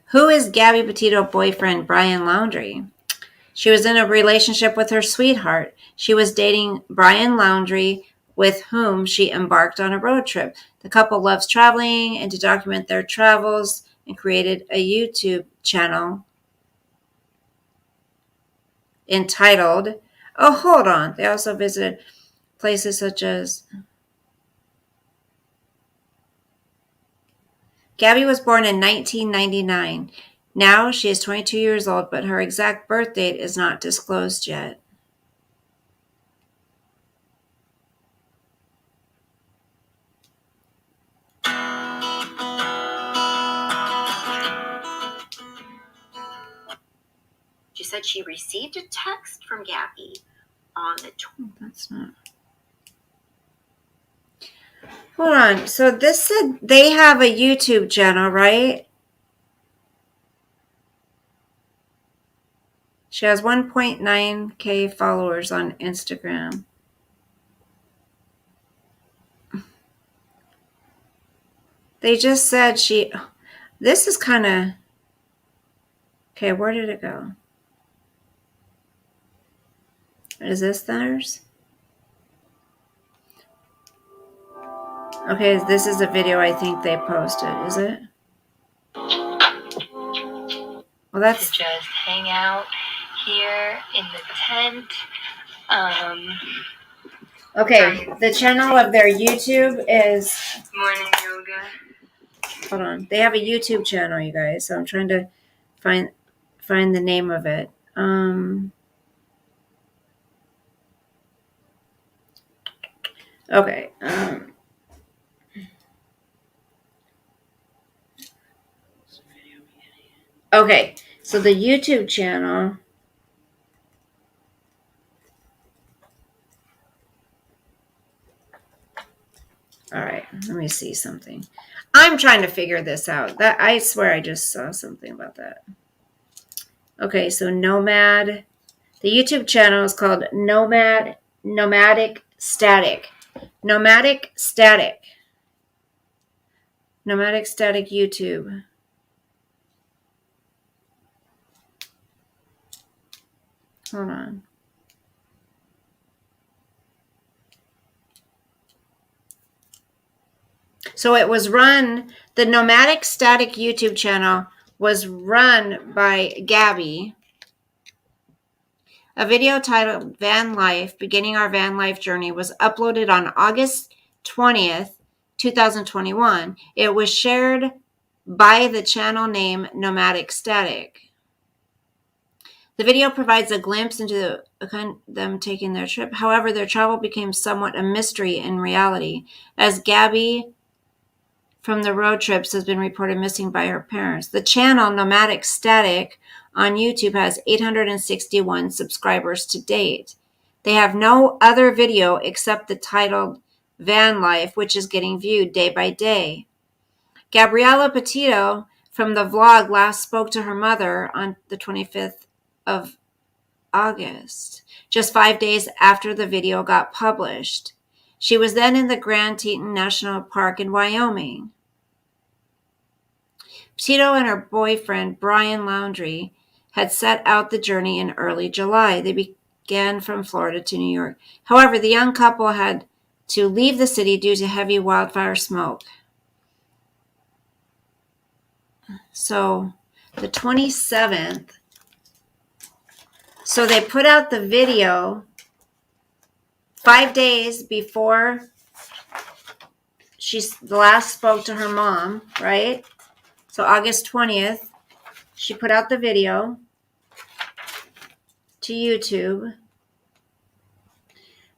Who is Gabby Petito boyfriend Brian Laundrie? She was in a relationship with her sweetheart. She was dating Brian Laundrie, with whom she embarked on a road trip. The couple loves traveling and to document their travels and created a YouTube channel entitled, oh, hold on. They also visited places such as, Gabby was born in 1999. Now she is 22 years old, but her exact birth date is not disclosed yet. She said she received a text from Gabby on the That's not. Hold on. So this said they have a YouTube channel, right? She has 1.9K followers on Instagram. They just said she. This is kind of. Okay, where did it go? Is this theirs? Okay, this is a video I think they posted. Is it? Well, that's to just hang out here in the tent. okay. The channel of their YouTube is Morning yoga. hold on. They have a YouTube channel, you guys. So I'm trying to find the name of it. Okay. Okay. So the YouTube channel. All right, let me see something. I'm trying to figure this out. That I swear I just saw something about that. Okay, so Nomad. The YouTube channel is called Nomadic Static. Nomadic Static YouTube. Hold on. So it was run, the Nomadic Static YouTube channel was run by Gabby. A video titled Van Life, Beginning Our Van Life Journey, was uploaded on August 20th, 2021. It was shared by the channel name Nomadic Static. The video provides a glimpse into them taking their trip. However, their travel became somewhat a mystery in reality, as Gabby from the road trips has been reported missing by her parents. The channel Nomadic Static on YouTube has 861 subscribers to date. They have no other video except the titled Van Life, which is getting viewed day by day. Gabriella Petito from the vlog last spoke to her mother on the 25th of August, just 5 days after the video got published. She was then in the Grand Teton National Park in Wyoming. Petito and her boyfriend, Brian Laundrie, had set out the journey in early July. They began from Florida to New York. However, the young couple had to leave the city due to heavy wildfire smoke. So, the 27th, so they put out the video 5 days before she last spoke to her mom, right? So August 20th, she put out the video to YouTube.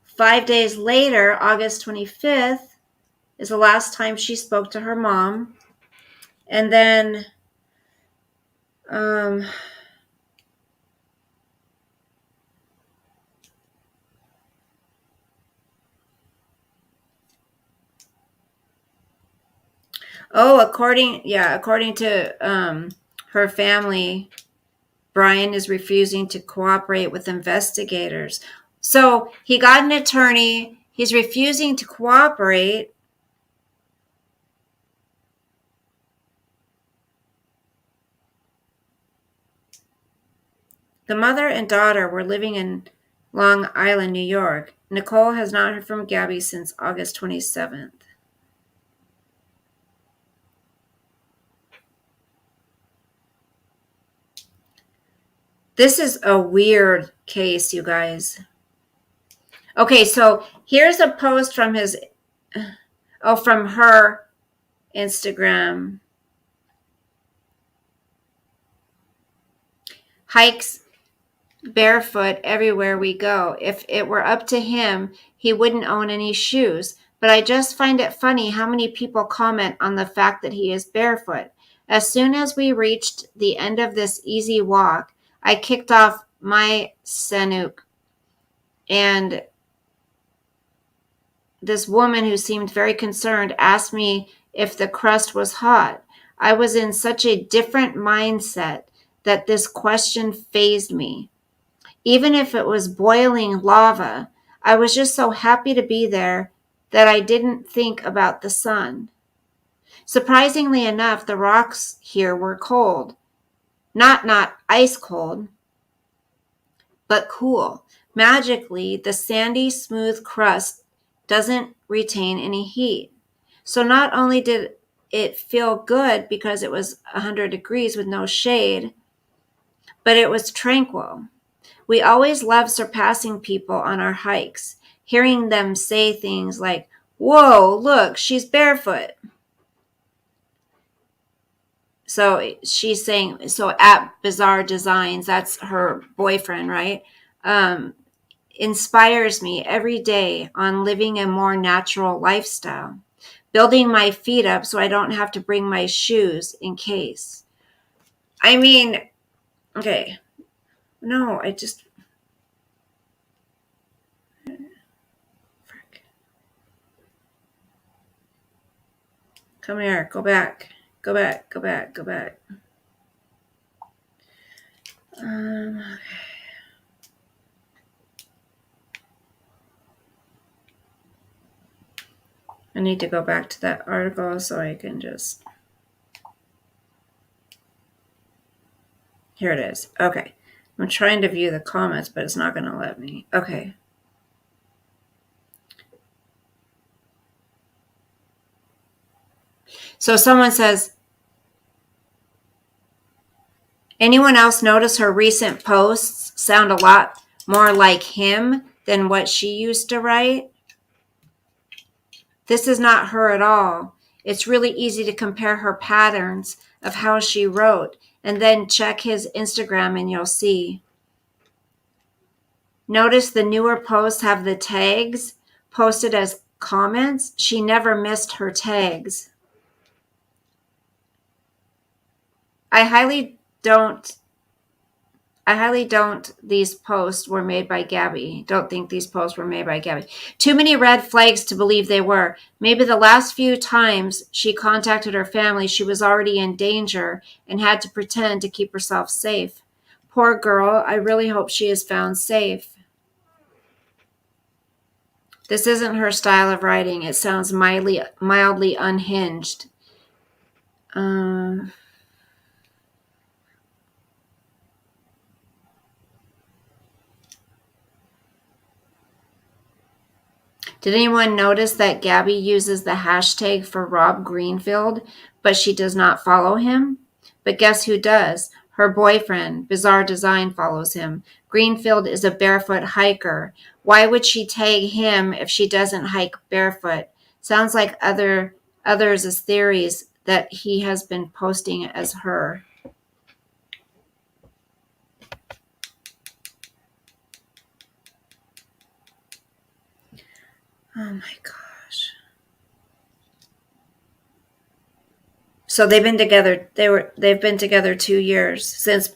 5 days later, August 25th, is the last time she spoke to her mom. And then according to her family, Brian is refusing to cooperate with investigators. So he got an attorney. He's refusing to cooperate. The mother and daughter were living in Long Island, New York. Nicole has not heard from Gabby since August 27th. This is a weird case, you guys. Okay, so here's a post from from her Instagram. Hikes barefoot everywhere we go. If it were up to him, he wouldn't own any shoes. But I just find it funny how many people comment on the fact that he is barefoot. As soon as we reached the end of this easy walk, I kicked off my Sanuk, and this woman who seemed very concerned asked me if the crust was hot. I was in such a different mindset that this question fazed me. Even if it was boiling lava, I was just so happy to be there that I didn't think about the sun. Surprisingly enough, the rocks here were cold. Not ice cold, but cool. Magically, the sandy, smooth crust doesn't retain any heat. So not only did it feel good because it was 100 degrees with no shade, but it was tranquil. We always love surpassing people on our hikes, hearing them say things like, "Whoa, look, she's barefoot." So she's saying, so at Bizarre Designs, that's her boyfriend, right? Inspires me every day on living a more natural lifestyle, building my feet up so I don't have to bring my shoes in case. I mean, okay. No, come here, go back. Go back. Okay. I need to go back to that article so I can just... Here it is. Okay. I'm trying to view the comments, but it's not going to let me. Okay. So someone says, anyone else notice her recent posts sound a lot more like him than what she used to write? This is not her at all. It's really easy to compare her patterns of how she wrote and then check his Instagram and you'll see. Notice the newer posts have the tags posted as comments. She never missed her tags. I highly don't these posts were made by Gabby. Don't think these posts were made by Gabby. Too many red flags to believe they were. Maybe the last few times she contacted her family, she was already in danger and had to pretend to keep herself safe. Poor girl, I really hope she is found safe. This isn't her style of writing. It sounds mildly unhinged. Did anyone notice that Gabby uses the hashtag for Rob Greenfield, but she does not follow him? But guess who does? Her boyfriend, Bizarre Design, follows him. Greenfield is a barefoot hiker. Why would she tag him if she doesn't hike barefoot? Sounds like others' theories that he has been posting as her. Oh my gosh. So they've been together. They've been together 2 years since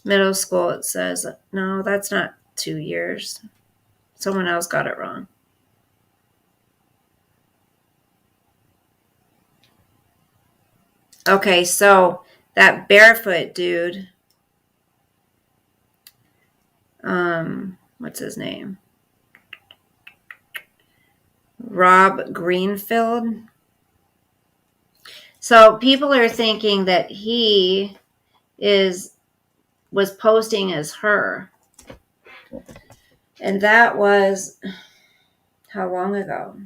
middle school. It says no, that's not 2 years. Someone else got it wrong. Okay, so that barefoot dude. What's his name? Rob Greenfield. So people are thinking that he was posting as her. And that was how long ago?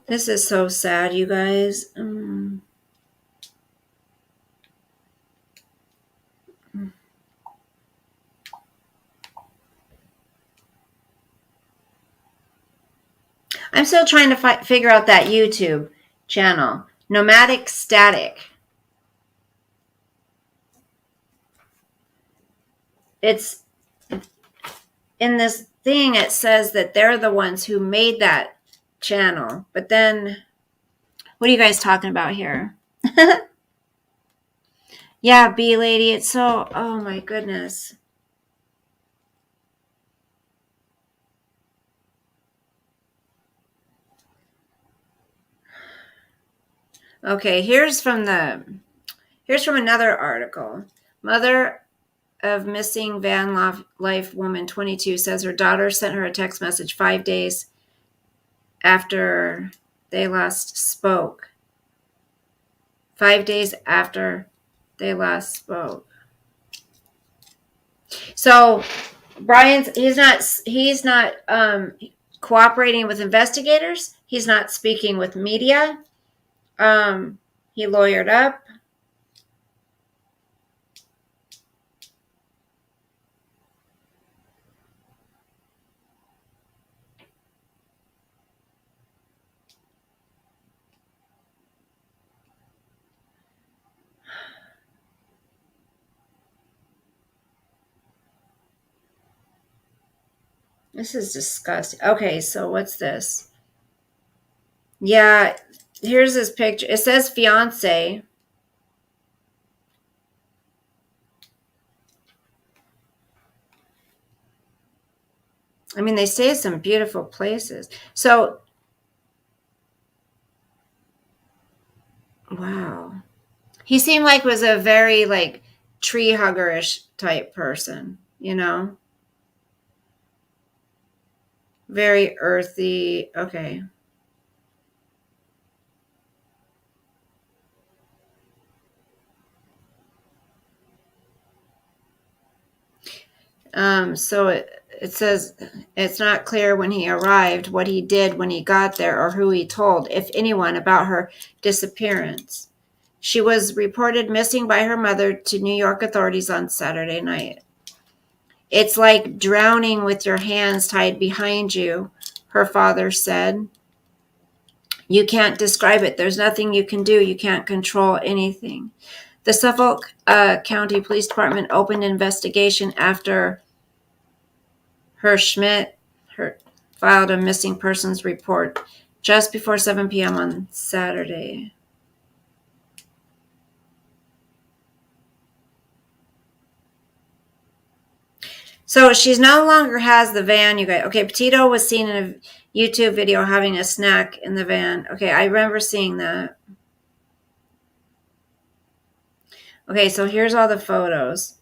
This is so sad, you guys. I'm still trying to figure out that YouTube channel. Nomadic Static. It's in this thing, it says that they're the ones who made that channel. But then, what are you guys talking about here? Yeah, Bee Lady, it's so, oh my goodness. Okay, here's from another article. Mother of missing van life woman 22 says her daughter sent her a text message 5 days after they last spoke. 5 days after they last spoke. So he's not cooperating with investigators. He's not speaking with media. He lawyered up. This is disgusting. Okay, so what's this? Yeah, here's this picture. It says fiance. I mean, they stay at some beautiful places. So, wow. He seemed like was a very like tree hugger-ish type person, you know? Very earthy. Okay. So it says it's not clear when he arrived, what he did when he got there, or who he told, if anyone, about her disappearance. She was reported missing by her mother to New York authorities on Saturday night. It's like drowning with your hands tied behind you, her father said. You can't describe it. There's nothing you can do. You can't control anything. The Suffolk County Police Department opened an investigation after Schmidt filed a missing persons report just before 7 p.m. on Saturday. So she no longer has the van, you guys. Okay, Petito was seen in a YouTube video having a snack in the van. Okay, I remember seeing that. Okay, so here's all the photos.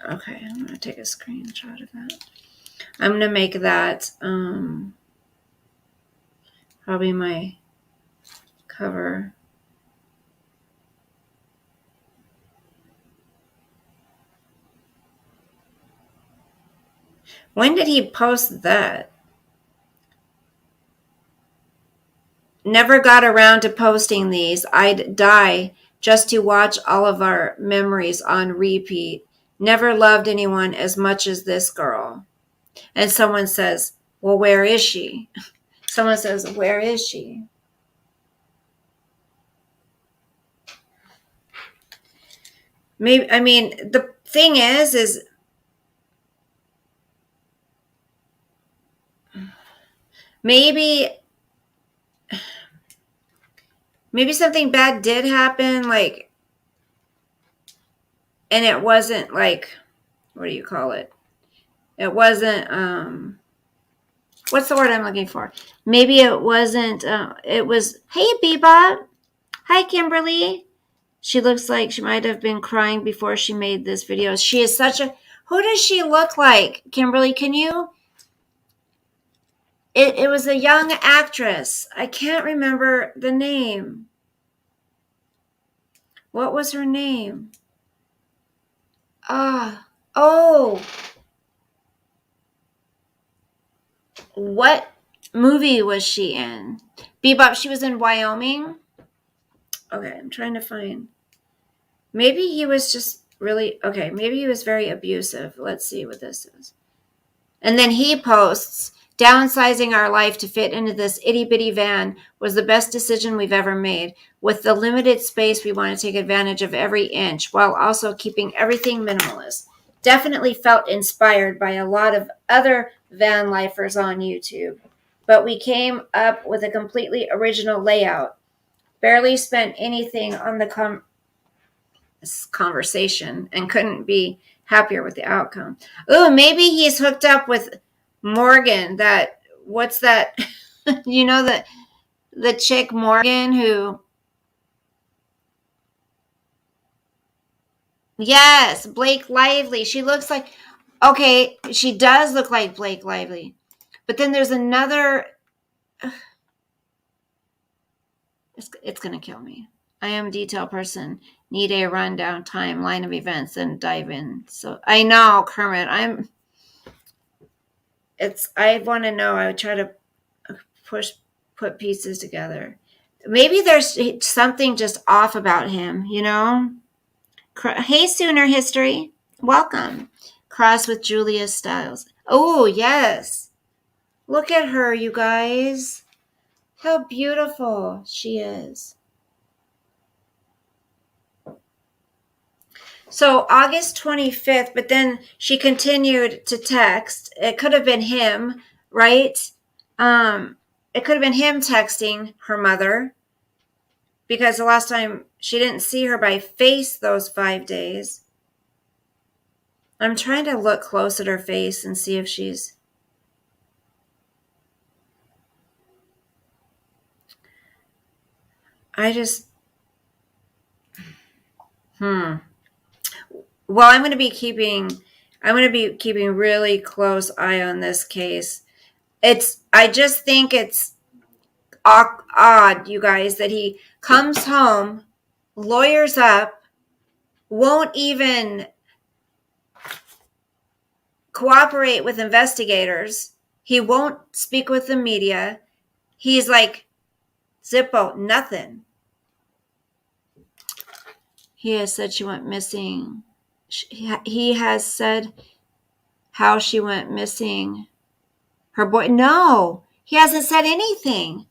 Okay, I'm going to take a screenshot of that. I'm going to make that probably my cover. When did he post that? Never got around to posting these. I'd die just to watch all of our memories on repeat. Never loved anyone as much as this girl. And someone says, well, where is she? Someone says, where is she? Maybe, I mean, the thing is maybe something bad did happen, like, and it wasn't like, what do you call it? It wasn't, what's the word I'm looking for? Maybe it wasn't, it was, hey, Bebop. Hi, Kimberly. She looks like she might have been crying before she made this video. She is such a, who does she look like? Kimberly, can you? It was a young actress. I can't remember the name. What was her name? Oh. What movie was she in? Bebop, she was in Wyoming. Okay, I'm trying to find. Maybe he was just really, okay, maybe he was very abusive. Let's see what this is. And then he posts, downsizing our life to fit into this itty-bitty van was the best decision we've ever made. With the limited space, we want to take advantage of every inch while also keeping everything minimalist. Definitely felt inspired by a lot of other van lifers on YouTube. But we came up with a completely original layout. Barely spent anything on the conversation and couldn't be happier with the outcome. Oh, maybe he's hooked up with Morgan. That, what's that? You know, the chick Morgan who, yes, Blake Lively. She looks like, okay, she does look like Blake Lively. But then there's another, it's going to kill me. I am a detail person. Need a rundown timeline of events and dive in. So I know, Kermit, I want to know. I would try to put pieces together. Maybe there's something just off about him, you know? Hey, Sooner History. Welcome. Cross with Julia Stiles. Oh, yes. Look at her, you guys. How beautiful she is. So August 25th, but then she continued to text. It could have been him, right? It could have been him texting her mother, because the last time she didn't see her by face those 5 days. I'm trying to look close at her face and see if she's... Well, I'm going to be keeping really close eye on this case. I just think it's odd, you guys, that he comes home, lawyers up, won't even cooperate with investigators. He won't speak with the media. He's like, Zippo, nothing. He has said she went missing. he has said how she went missing. Her boy, no, he hasn't said anything.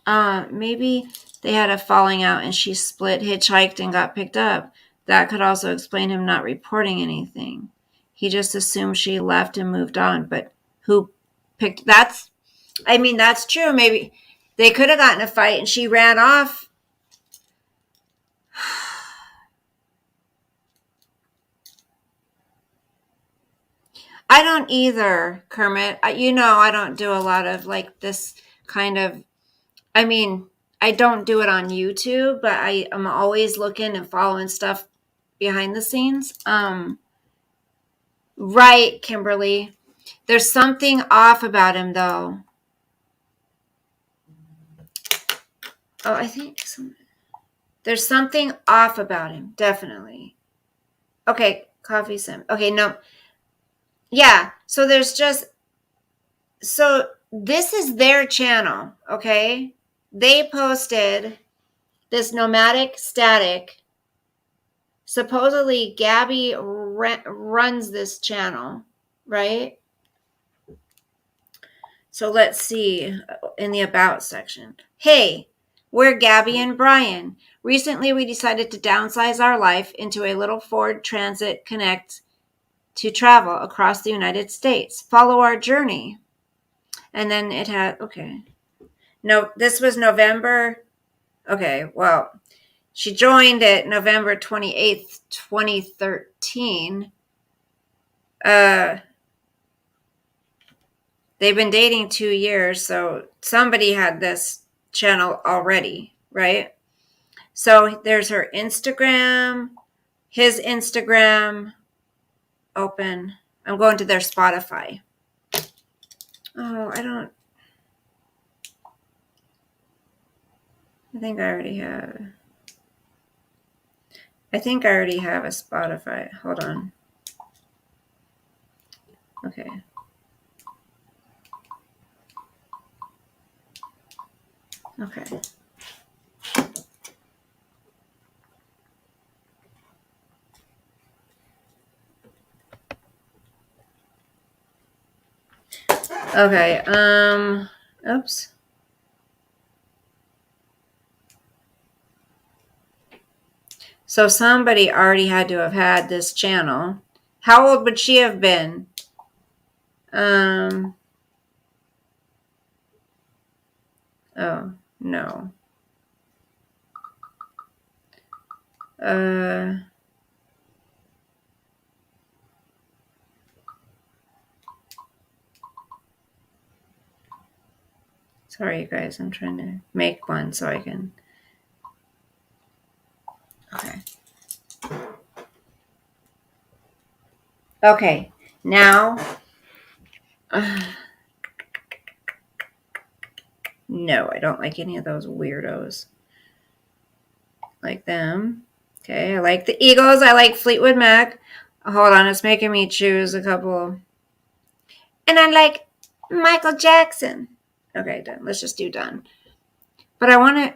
Maybe they had a falling out and she split, hitchhiked, and got picked up. That could also explain him not reporting anything. He just assumed she left and moved on, but who picked that's that's true. Maybe they could have gotten a fight and she ran off. I don't either, Kermit. I don't do a lot of like this kind of. I mean, I don't do it on YouTube, but I am always looking and following stuff behind the scenes. Right, Kimberly. There's something off about him, though. Oh, I think there's something off about him, definitely. Okay, coffee sim. Okay, no. Yeah, so this is their channel, okay? They posted this nomadic static. Supposedly, Gabby runs this channel, right? So let's see in the About section. Hey, we're Gabby and Brian. Recently, we decided to downsize our life into a little Ford Transit Connect to travel across the United States. Follow our journey. And then it had, okay. No, this was November. Okay, well, she joined it November 28th, 2013. They've been dating 2 years, so somebody had this channel already, right? So there's her Instagram, his Instagram, open. I'm going to their Spotify. Oh, I think I already have. I think I already have a Spotify. Hold on. Okay. Okay. Okay. Oops. So somebody already had to have had this channel. How old would she have been? Oh, no. Sorry, you guys. I'm trying to make one so I can. Okay. Okay. Now. No, I don't like any of those weirdos. Like them. Okay, I like the Eagles. I like Fleetwood Mac. Hold on, it's making me choose a couple. And I like Michael Jackson. Okay, done. Let's just do done. But I want to.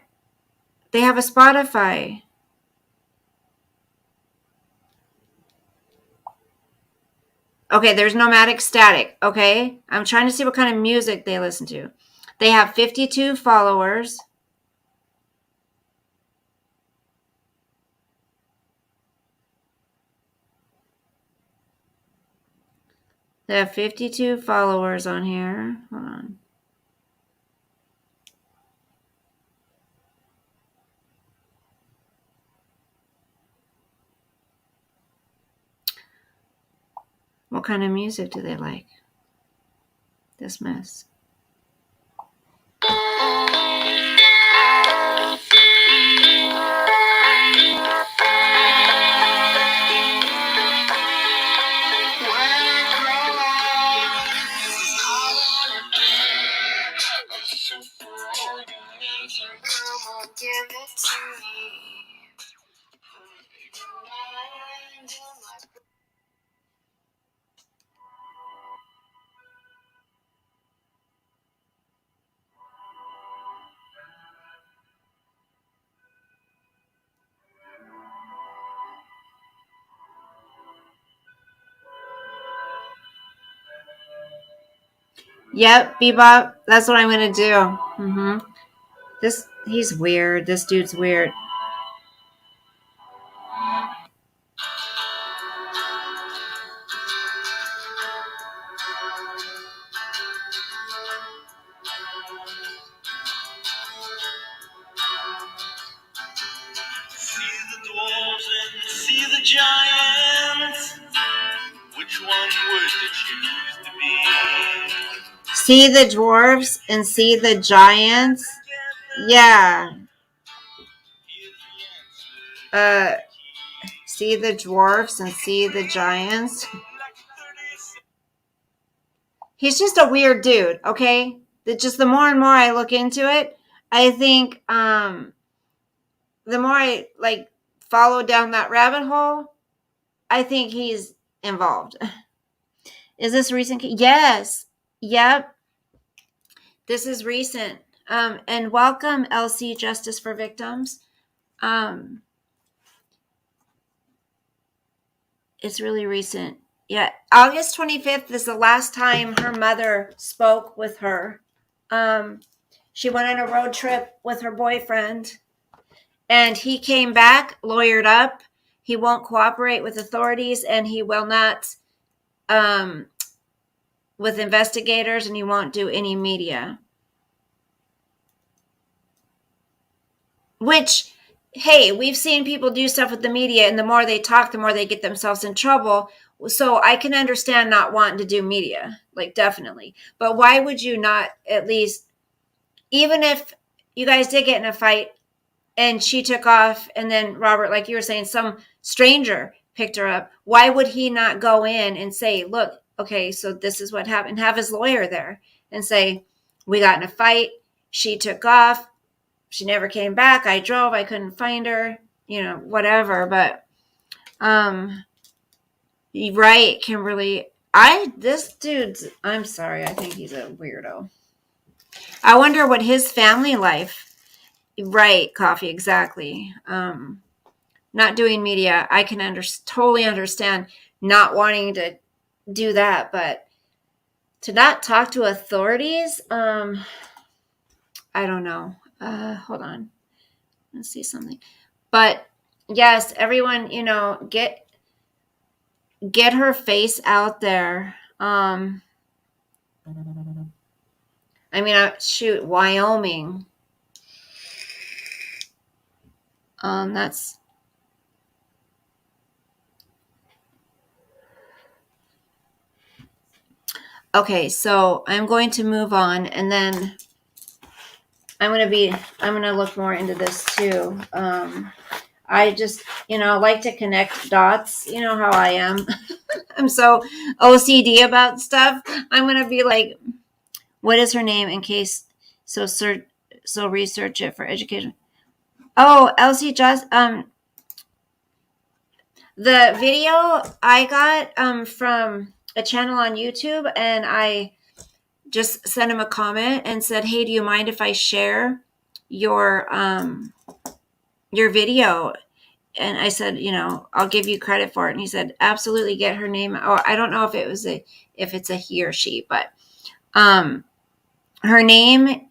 They have a Spotify. Okay, there's Nomadic Static. Okay, I'm trying to see what kind of music they listen to. They have 52 followers. They have 52 followers on here. Hold on. What kind of music do they like? This mess. Yep, Bebop. That's what I'm gonna do. He's weird. This dude's weird. See the dwarves and see the giants. Which one would you choose to be? See the dwarves and see the giants. Yeah. See the dwarves and see the giants. He's just a weird dude, okay? Just the more and more I look into it, I think the more I like follow down that rabbit hole, I think he's involved. Is this recent? Yes. Yep. This is recent. And welcome, LC Justice for Victims. It's really recent. Yeah, August 25th is the last time her mother spoke with her. She went on a road trip with her boyfriend, and he came back, lawyered up. He won't cooperate with authorities, and he will not with investigators, and he won't do any media. Which, hey, we've seen people do stuff with the media, and the more they talk, the more they get themselves in trouble. So I can understand not wanting to do media, like definitely. But why would you not at least, even if you guys did get in a fight and she took off and then Robert, like you were saying, some stranger picked her up, why would he not go in and say, look, okay, so this is what happened, have his lawyer there and say, we got in a fight, she took off, she never came back, I drove, I couldn't find her, whatever. But right, Kimberly, this dude's, I'm sorry, I think he's a weirdo. I wonder what his family life, right, Coffee, exactly. Not doing media, I can totally understand not wanting to do that, but to not talk to authorities, I don't know. Hold on. Let's see something. But yes, everyone, get her face out there. I mean, shoot, Wyoming. That's okay. So I'm going to move on, and then I'm going to look more into this too. I just, like to connect dots. You know how I am. I'm so OCD about stuff. I'm going to be like, what is her name in case, so research it for education. Oh, Elsie just, the video I got from a channel on YouTube, and I just sent him a comment and said, hey, do you mind if I share your video? And I said, I'll give you credit for it. And he said, absolutely, get her name. Oh, I don't know if it's a he or she, but her name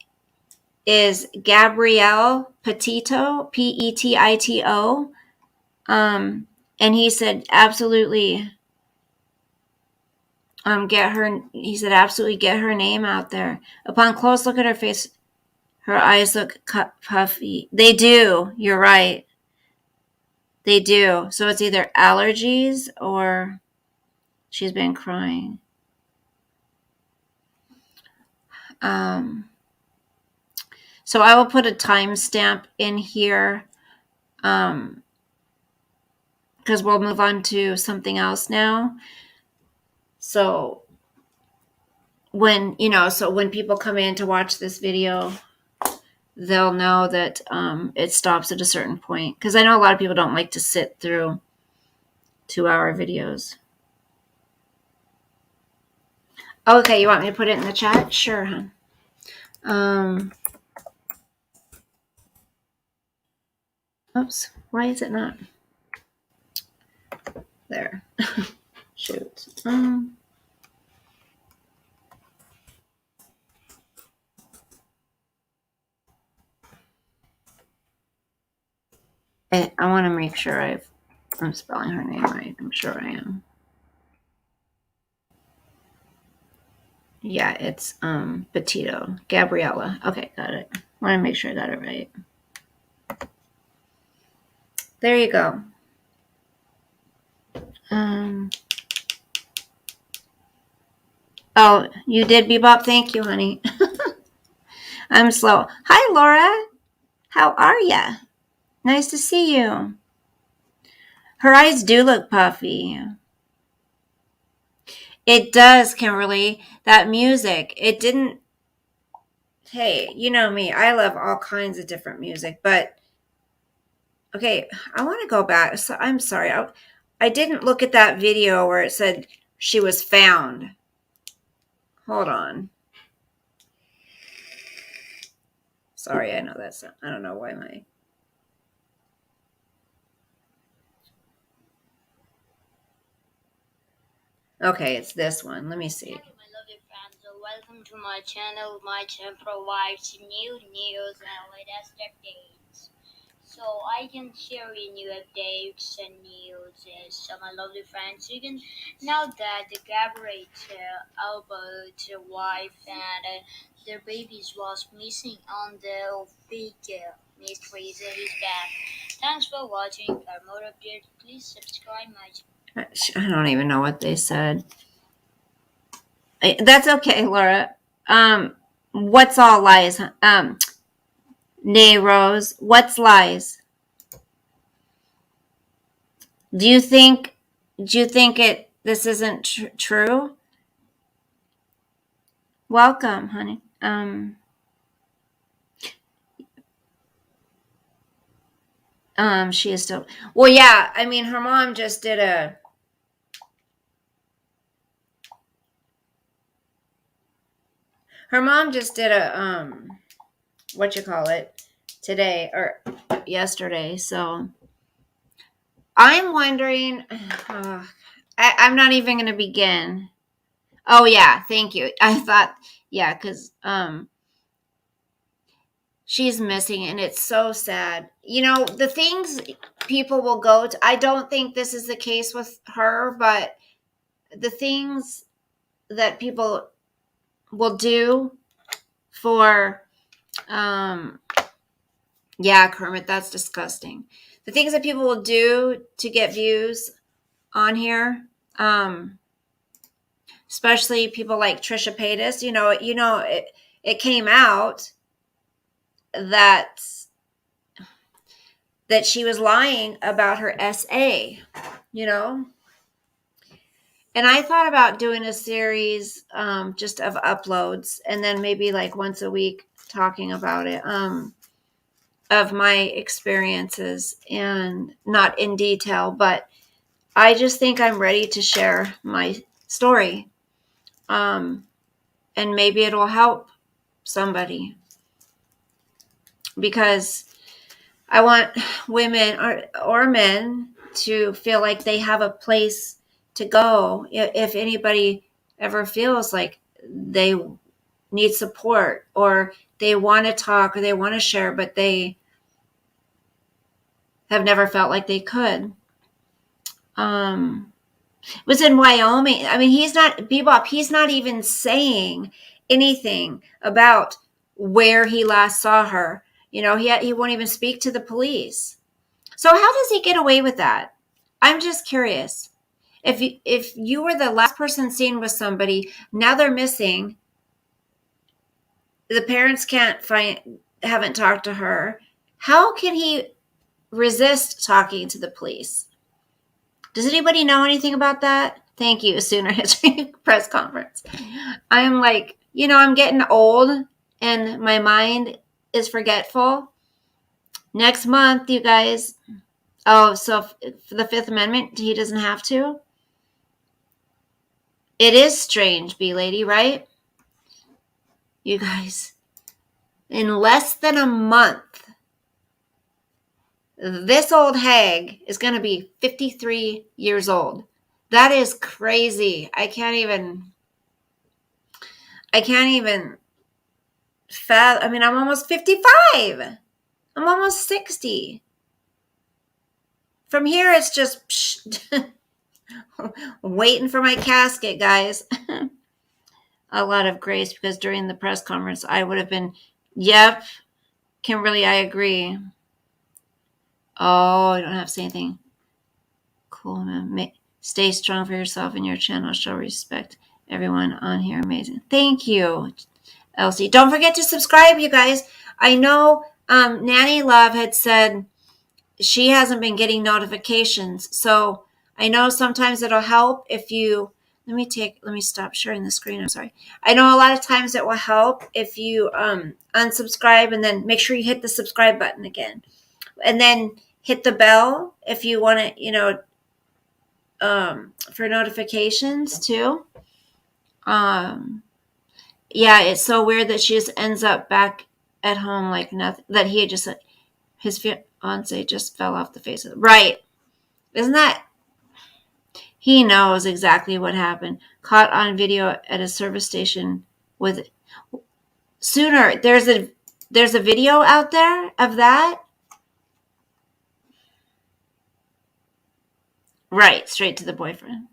is Gabrielle Petito, Petito. And he said, absolutely, he said, absolutely get her name out there. Upon close look at her face, her eyes look puffy. They do. You're right. They do. So it's either allergies or she's been crying. So I will put a timestamp in here because we'll move on to something else now. So when people come in to watch this video, they'll know that it stops at a certain point. Because I know a lot of people don't like to sit through 2-hour videos. Okay, you want me to put it in the chat? Sure, hon. Oops, why is it not? There. Shoot. I want to make sure I'm spelling her name right. I'm sure I am. Yeah, it's Petito. Gabriella. Okay, got it. Want to make sure I got it right. There you go. Oh, you did, Bebop? Thank you, honey. I'm slow. Hi, Laura. How are ya? Nice to see you. Her eyes do look puffy. It does, Kimberly. That music, it didn't. Hey, you know me. I love all kinds of different music, but okay, I want to go back. So I'm sorry. I didn't look at that video where it said she was found. Hold on. Sorry, I know that's. I don't know why my. Okay, it's this one. Let me see. Hello, my lovely friends. Welcome to my channel. My channel provides new news and latest updates. So I can share you new updates and news. So my lovely friends, you can know that the Gabriella Albert wife and their babies was missing on the big mysteries is back. Thanks for watching. For more updates, please subscribe my channel. I don't even know what they said. That's okay, Laura. What's all lies? Nay, Rose. What's lies? Do you think this isn't true? Welcome, honey. She is still. Well, yeah. I mean, her mom just did a. Her mom just did a what you call it today or yesterday. So I'm wondering. I'm not even going to begin. Oh yeah, thank you. I thought because she's missing and it's so sad. You know, the things people will go to. I don't think this is the case with her, but the things that people will do for Kermit, that's disgusting. The things that people will do to get views on here, especially people like Trisha Paytas, it came out that she was lying about her SA, And I thought about doing a series just of uploads and then maybe like once a week talking about it, of my experiences, and not in detail, but I just think I'm ready to share my story. And maybe it'll help somebody, because I want women or men to feel like they have a place to go if anybody ever feels like they need support or they want to talk or they want to share, but they have never felt like they could. It was in Wyoming. I mean, he's not even saying anything about where he last saw her. He won't even speak to the police. So how does he get away with that? I'm just curious. If you were the last person seen with somebody, now they're missing. The parents haven't talked to her. How can he resist talking to the police? Does anybody know anything about that? Thank you, Sooner History Press Conference. I'm like, I'm getting old and my mind is forgetful. Next month, you guys. Oh, so for the Fifth Amendment, he doesn't have to? It is strange, B-Lady, right? You guys, in less than a month, this old hag is going to be 53 years old. That is crazy. I can't even fathom. I mean, I'm almost 55. I'm almost 60. From here, it's just waiting for my casket, guys. A lot of grace, because during the press conference, I would have been, yep, Kimberly, I agree. Oh, I don't have to say anything. Cool, man. Stay strong for yourself and your channel. Show respect. Everyone on here, amazing. Thank you, Elsie. Don't forget to subscribe, you guys. I know Nanny Love had said she hasn't been getting notifications. So I know sometimes it'll help if you, let me stop sharing the screen. I'm sorry. I know a lot of times it will help if you unsubscribe and then make sure you hit the subscribe button again. And then hit the bell if you want to, for notifications too. Yeah, it's so weird that she just ends up back at home like nothing, that he had just, his fiance just fell off the face of it. Right. Isn't that, he knows exactly what happened. Caught on video at a service station with, Sooner, there's a video out there of that. Right, straight to the boyfriend.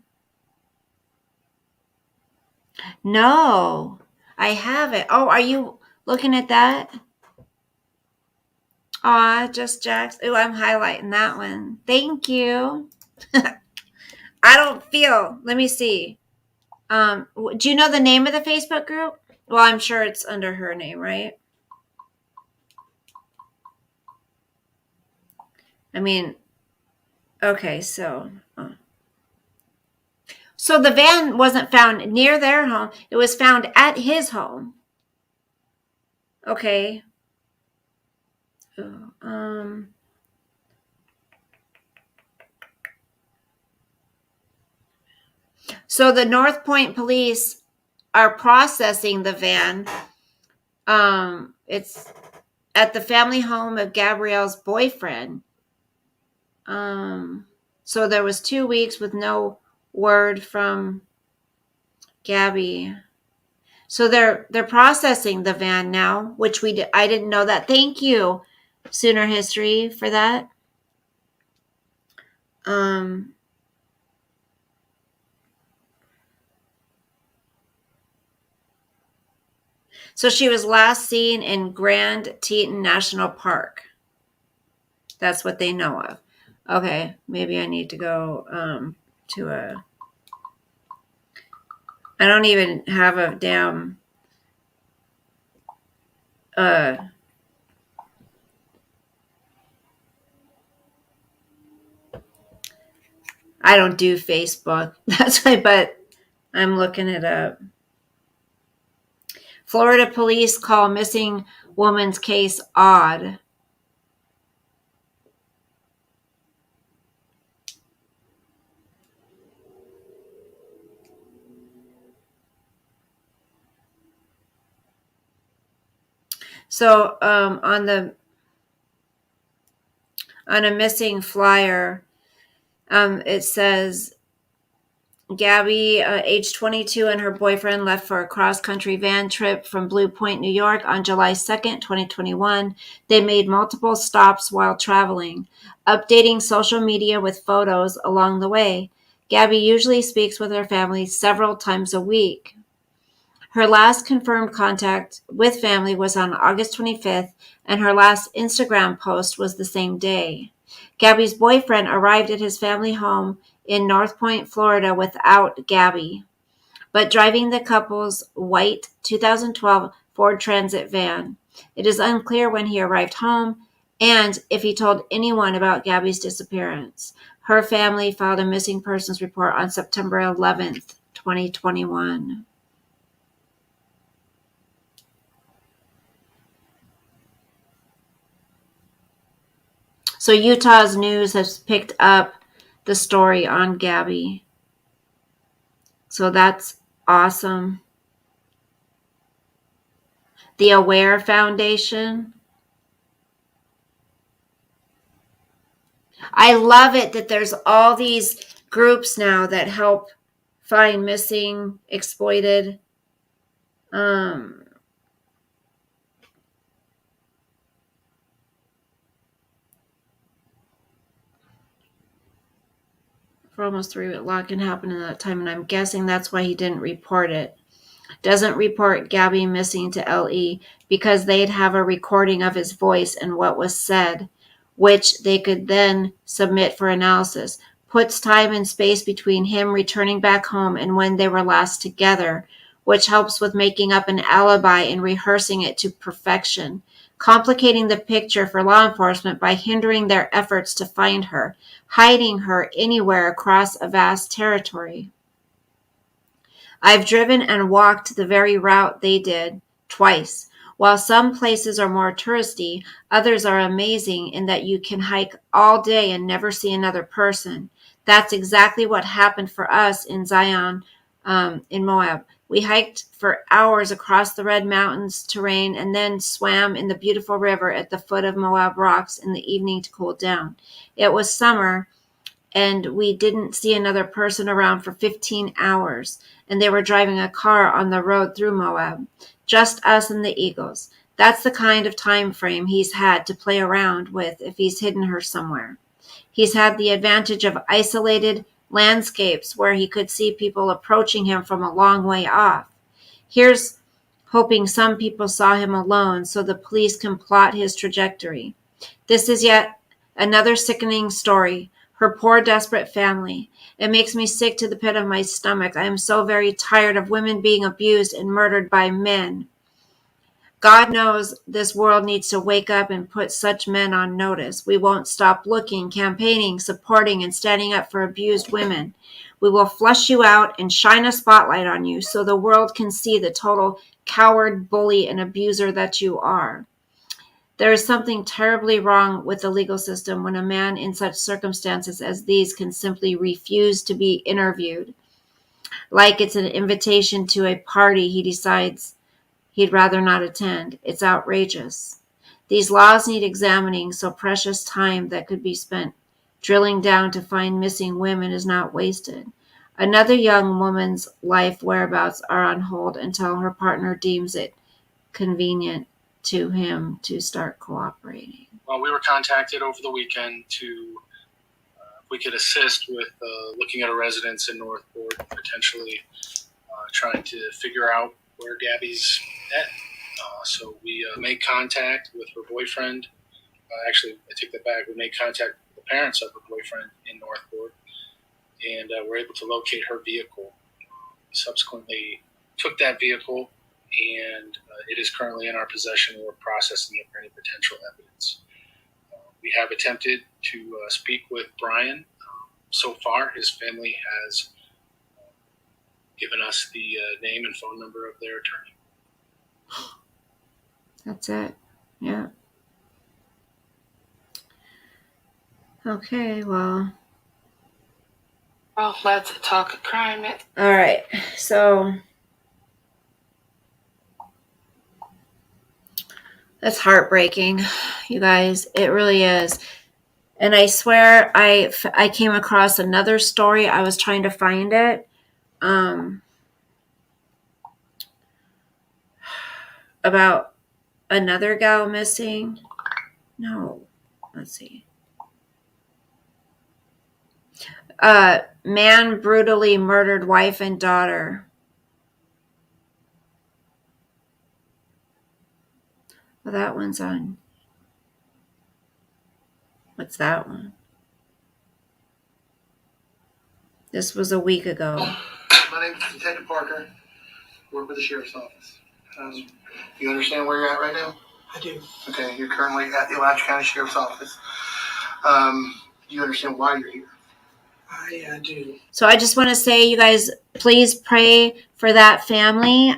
No, I haven't. Oh, are you looking at that? Aw, just Jax. Oh, I'm highlighting that one. Thank you. I don't feel. Let me see. Do you know the name of the Facebook group? Well, I'm sure it's under her name, right? I mean, okay, so the van wasn't found near their home. It was found at his home. Okay. So the North Point police are processing the van. It's at the family home of Gabrielle's boyfriend. So there was 2 weeks with no word from Gabby. So they're processing the van now, which I didn't know that. Thank you, Sooner History, for that. So she was last seen in Grand Teton National Park. That's what they know of. Okay, maybe I need to go to a... I don't even have a damn... I don't do Facebook. That's why, but I'm looking it up. Florida police call missing woman's case odd. So on a missing flyer, it says Gabby, age 22, and her boyfriend left for a cross-country van trip from Blue Point, New York on July 2nd, 2021. They made multiple stops while traveling, updating social media with photos along the way. Gabby usually speaks with her family several times a week. Her last confirmed contact with family was on August 25th, and her last Instagram post was the same day. Gabby's boyfriend arrived at his family home in North Point, Florida without Gabby, but driving the couple's white 2012 Ford Transit van. It is unclear when he arrived home and if he told anyone about Gabby's disappearance. Her family filed a missing persons report on September 11th, 2021. So Utah's news has picked up the story on Gabby. So that's awesome. The Aware Foundation. I love it that there's all these groups now that help find missing, exploited. for almost 3 weeks. A lot can happen in that time, and I'm guessing that's why he didn't report it. Doesn't report Gabby missing to LE because they'd have a recording of his voice and what was said, which they could then submit for analysis. Puts time and space between him returning back home and when they were last together, which helps with making up an alibi and rehearsing it to perfection, complicating the picture for law enforcement by hindering their efforts to find her, hiding her anywhere across a vast territory. I've driven and walked the very route they did, twice. While some places are more touristy, others are amazing in that you can hike all day and never see another person. That's exactly what happened for us in Zion, in Moab. We hiked for hours across the Red Mountains terrain and then swam in the beautiful river at the foot of Moab Rocks in the evening to cool down. It was summer, and we didn't see another person around for 15 hours, and they were driving a car on the road through Moab. Just us and the eagles. That's the kind of time frame he's had to play around with if he's hidden her somewhere. He's had the advantage of isolated landscapes where he could see people approaching him from a long way off. Here's hoping some people saw him alone so the police can plot his trajectory. This is yet another sickening story. Her poor, desperate family. It makes me sick to the pit of my stomach. I am so very tired of women being abused and murdered by men. God knows this world needs to wake up and put such men on notice. We won't stop looking, campaigning, supporting, and standing up for abused women. We will flush you out and shine a spotlight on you so the world can see the total coward, bully, and abuser that you are. There is something terribly wrong with the legal system when a man in such circumstances as these can simply refuse to be interviewed, like it's an invitation to a party he decides he'd rather not attend. It's outrageous. These laws need examining so precious time that could be spent drilling down to find missing women is not wasted. Another young woman's life whereabouts are on hold until her partner deems it convenient to him to start cooperating. Well, we were contacted over the weekend to if we could assist with looking at a residence in Northport, potentially trying to figure out where Gabby's at. So we made contact with her boyfriend. Actually, I take that back. We made contact with the parents of her boyfriend in Northport, and were able to locate her vehicle. Subsequently, took that vehicle, and it is currently in our possession. We're processing it for any potential evidence. We have attempted to speak with Brian. So far, his family has given us the name and phone number of their attorney. That's it. Yeah. Okay, well. Well, let's talk crime. All right, so that's heartbreaking, you guys. It really is. And I swear I came across another story. I was trying to find it. About another gal missing. No, let's see. Man brutally murdered wife and daughter. Well, that one's on. What's that one? This was a week ago. My name is Detective Parker. Work with the sheriff's office. You understand where you're at right now? I do. Okay, you're currently at the Alachua County Sheriff's Office. Do you understand why you're here? I do. So I just want to say, you guys, please pray for that family.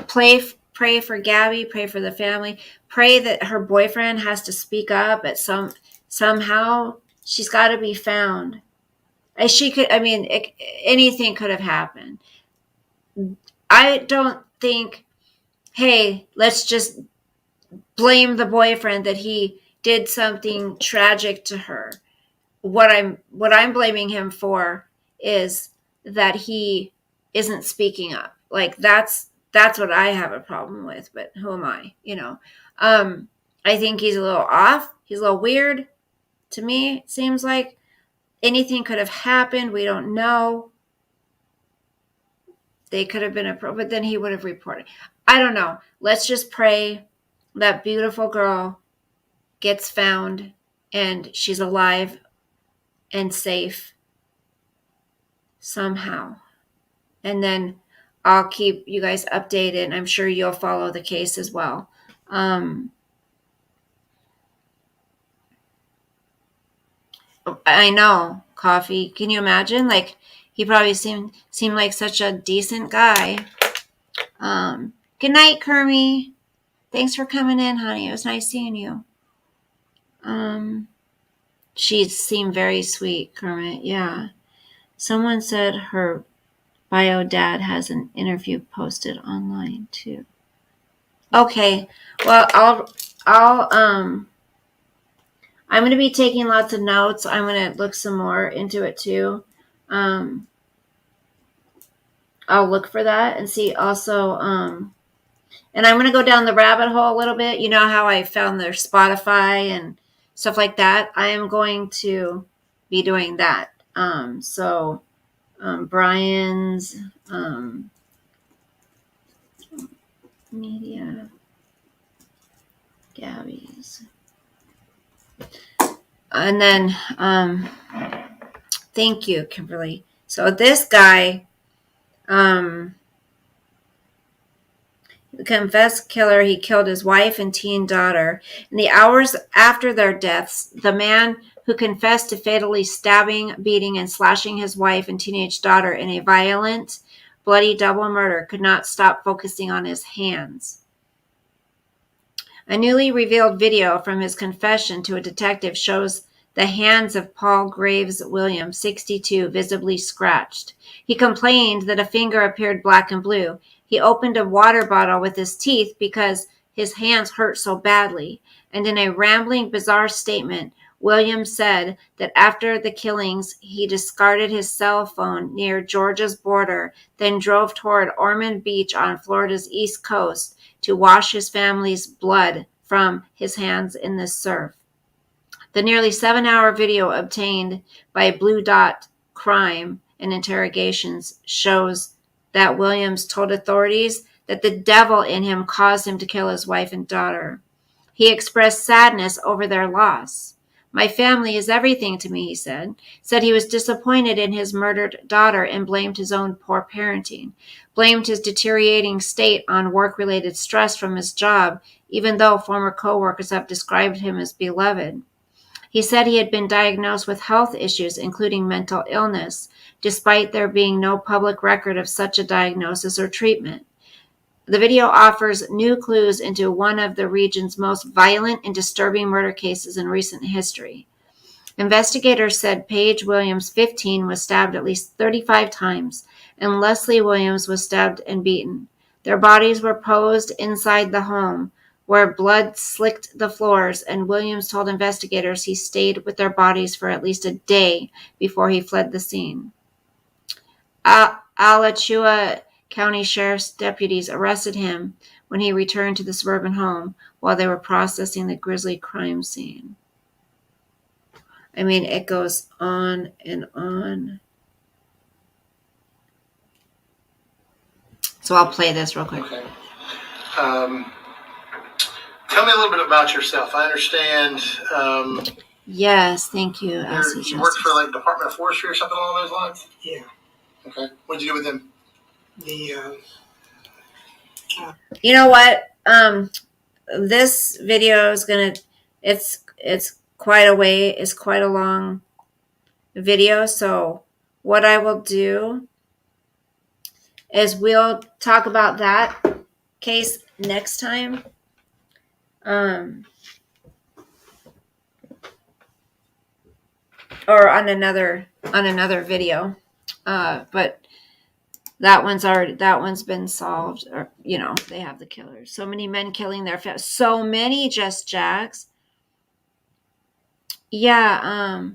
Pray for Gabby. Pray for the family. Pray that her boyfriend has to speak up at somehow. She's got to be found. Anything could have happened. I don't think, hey, let's just blame the boyfriend that he did something tragic to her. What I'm blaming him for is that he isn't speaking up. Like that's what I have a problem with, but who am I? I think he's a little off. He's a little weird. to me, it seems like anything could have happened. We don't know. They could have been but then he would have reported. I don't know. Let's just pray that beautiful girl gets found and she's alive and safe somehow. And then I'll keep you guys updated, and I'm sure you'll follow the case as well. I know, Coffee. Can you imagine? Like, he probably seemed like such a decent guy. Good night, Kermie. Thanks for coming in, honey. It was nice seeing you. She seemed very sweet, Kermit. Yeah. Someone said her bio dad has an interview posted online too. Okay. Well, I'm going to be taking lots of notes. I'm going to look some more into it too. I'll look for that and see also. And I'm going to go down the rabbit hole a little bit. You know how I found their Spotify and stuff like that? I am going to be doing that. Brian's media, Gabby's. And then, thank you, Kimberly. So this guy, the confessed killer, he killed his wife and teen daughter. In the hours after their deaths, the man who confessed to fatally stabbing, beating, and slashing his wife and teenage daughter in a violent, bloody double murder could not stop focusing on his hands. A newly revealed video from his confession to a detective shows the hands of Paul Graves Williams, 62, visibly scratched. He complained that a finger appeared black and blue. He opened a water bottle with his teeth because his hands hurt so badly. And in a rambling, bizarre statement, Williams said that after the killings, he discarded his cell phone near Georgia's border, then drove toward Ormond Beach on Florida's east coast to wash his family's blood from his hands in the surf. The nearly 7-hour video obtained by Blue Dot Crime and Interrogations shows that Williams told authorities that the devil in him caused him to kill his wife and daughter. He expressed sadness over their loss. My family is everything to me, he said. Said he was disappointed in his murdered daughter and blamed his own poor parenting. Blamed his deteriorating state on work-related stress from his job, even though former co-workers have described him as beloved. He said he had been diagnosed with health issues, including mental illness, despite there being no public record of such a diagnosis or treatment. The video offers new clues into one of the region's most violent and disturbing murder cases in recent history. Investigators said Paige Williams, 15, was stabbed at least 35 times, and Leslie Williams was stabbed and beaten. Their bodies were posed inside the home, where blood slicked the floors, and Williams told investigators he stayed with their bodies for at least a day before he fled the scene. Alachua County Sheriff's deputies arrested him when he returned to the suburban home while they were processing the grisly crime scene. I mean, it goes on and on. So I'll play this real quick. Okay. Tell me a little bit about yourself. I understand. Yes, thank you. You work for like Department of Forestry or something along those lines? Yeah. Okay. What did you do with them? You know what? This video is gonna. It's quite a way. It's quite a long video. So what I will do is we'll talk about that case next time. Or on another video. But that one's been solved, or they have the killers. So many men killing their family. So many, Just Jags. Yeah,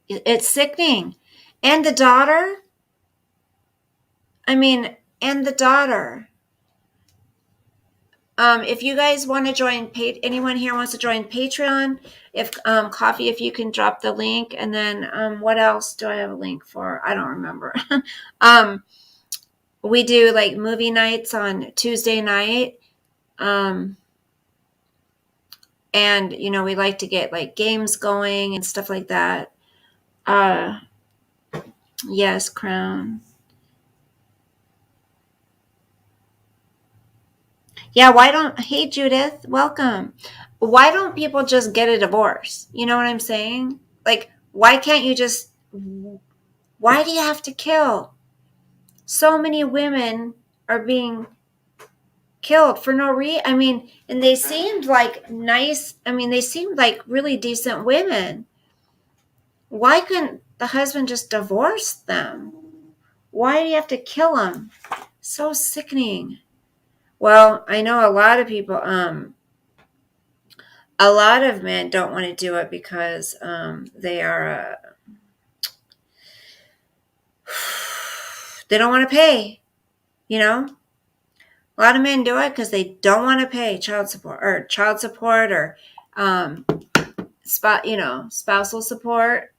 it's sickening. And the daughter. I mean, and the daughter. If you guys want to join, anyone here wants to join Patreon, if Coffee, if you can drop the link, and then what else do I have a link for? I don't remember. We do like movie nights on Tuesday night, and we like to get like games going and stuff like that. Yes, Crown. Yeah, hey Judith, welcome. Why don't people just get a divorce? You know what I'm saying? Like, why can't you just, why do you have to kill? So many women are being killed for no reason. I mean, and they seemed like nice, they seemed like really decent women. Why couldn't the husband just divorce them? Why do you have to kill them? So sickening. Well, I know a lot of people, a lot of men don't want to do it because they are, they don't want to pay, A lot of men do it because they don't want to pay child support or spousal support.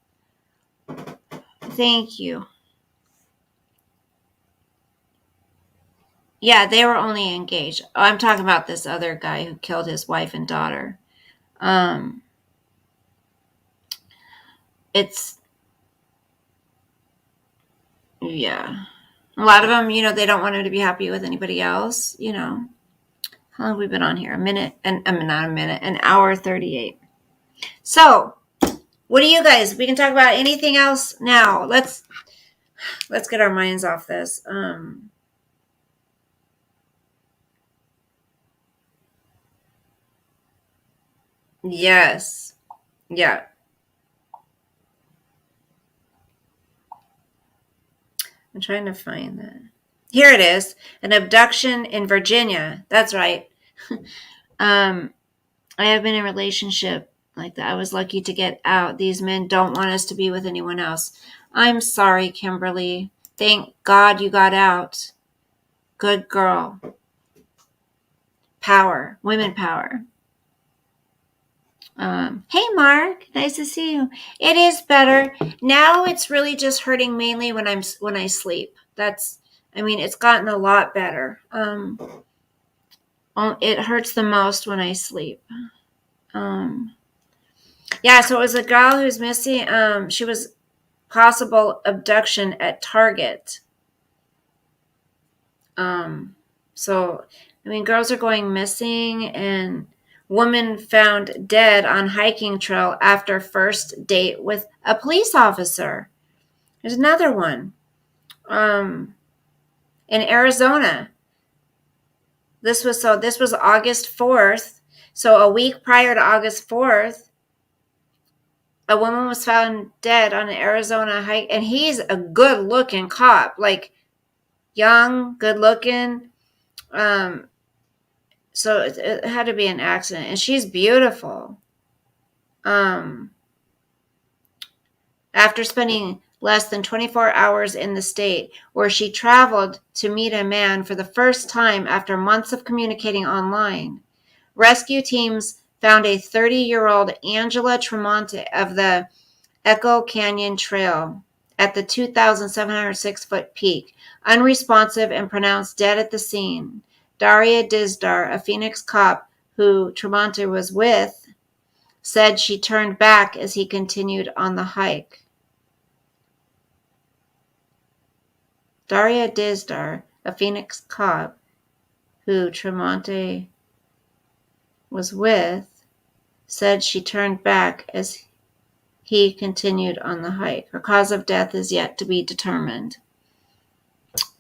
Thank you. Yeah, they were only engaged. Oh, I'm talking about this other guy who killed his wife and daughter. Yeah. A lot of them, they don't want him to be happy with anybody else, How long have we been on here? An hour 38. So, what do you guys? We can talk about anything else now. Let's get our minds off this. Yes. Yeah. I'm trying to find that. Here it is. An abduction in Virginia. That's right. I have been in a relationship like that. I was lucky to get out. These men don't want us to be with anyone else. I'm sorry, Kimberly. Thank God you got out. Good girl. Power. Women power. Hey, Mark. Nice to see you. It is better. Now it's really just hurting mainly when I sleep. It's gotten a lot better. It hurts the most when I sleep. Yeah, so it was a girl who's missing. She was possible abduction at Target. Girls are going missing, and woman found dead on hiking trail after first date with a police officer. There's another one. In Arizona. This was August 4th. So a week prior to August 4th, a woman was found dead on an Arizona hike, and he's a good-looking cop, like young, good-looking. So it had to be an accident, and she's beautiful. After spending less than 24 hours in the state, where she traveled to meet a man for the first time after months of communicating online, rescue teams found a 30-year-old Angela Tremonti of the Echo Canyon Trail at the 2,706-foot peak, unresponsive and pronounced dead at the scene. Daria Dizdar, a Phoenix cop who Tremonti was with, said she turned back as he continued on the hike. Daria Dizdar, a Phoenix cop who Tremonti was with, said she turned back as he continued on the hike. Her cause of death is yet to be determined.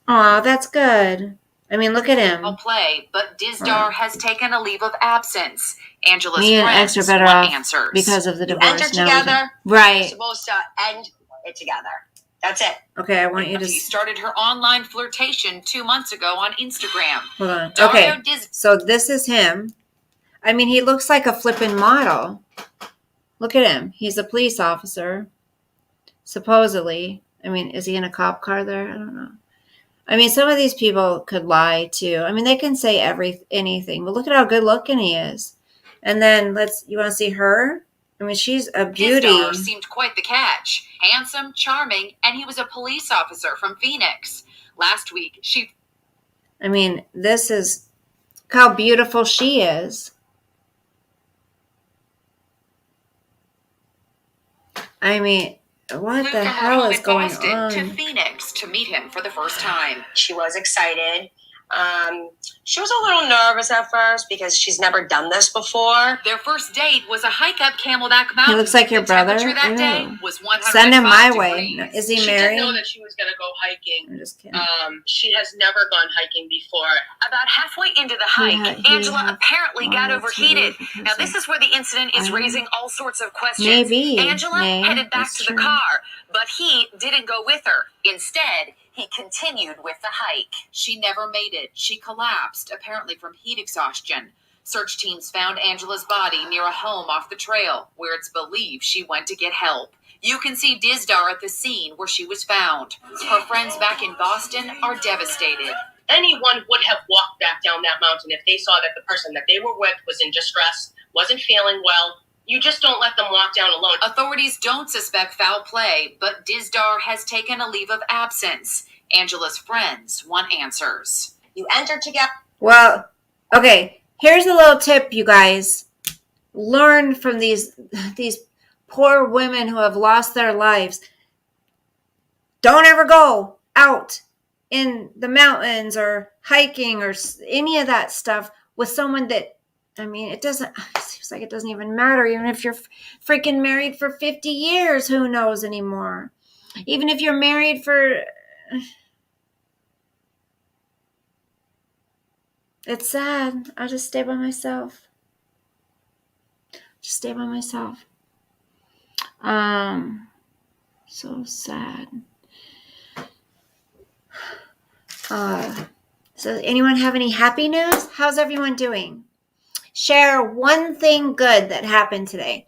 Aw, that's good. Look at him. I'll play, but Dizdar has taken a leave of absence. Angela's Me and friends X are better want off answers. because of the divorce. Enter together. Right. You're supposed to end it together. That's it. Okay, I want you to... She started her online flirtation 2 months ago on Instagram. Hold on. Okay, so this is him. He looks like a flippin' model. Look at him. He's a police officer. Supposedly. Is he in a cop car there? I don't know. I mean, some of these people could lie too. I mean, they can say anything, but look at how good looking he is. And then you want to see her? I mean, she's a beauty. Dizdar seemed quite the catch. Handsome, charming, and he was a police officer from Phoenix. Last week, I mean, this is how beautiful she is. I mean, what the hell is going on? To Phoenix to meet him for the first time. She was excited. She was a little nervous at first because she's never done this before. Their first date was a hike up Camelback Mountain. He looks like your brother. That day was 105 Send him my degrees. way. Is he She married? didn't know that she was going to go hiking. I'm just kidding. She has never gone hiking before. About halfway into the hike, Angela apparently got overheated. Now, this is where the incident is raising all sorts of questions. Maybe. Angela headed back to the car, but he didn't go with her. Instead, he continued with the hike. She never made it. She collapsed, apparently from heat exhaustion. Search teams found Angela's body near a home off the trail, where it's believed she went to get help. You can see Dizdar at the scene where she was found. Her friends back in Boston are devastated. Anyone would have walked back down that mountain if they saw that the person that they were with was in distress, wasn't feeling well. You just don't let them walk down alone. Authorities don't suspect foul play, but Dizdar has taken a leave of absence. Angela's friends want answers. You entered together. Well, okay. Here's a little tip, you guys. Learn from these poor women who have lost their lives. Don't ever go out in the mountains or hiking or any of that stuff with someone that, I mean, it seems like it doesn't even matter. Even if you're freaking married for 50 years, who knows anymore? Even if you're married for... It's sad. I'll just stay by myself. Just stay by myself. So sad. So anyone have any happy news? How's everyone doing? Share one thing good that happened today.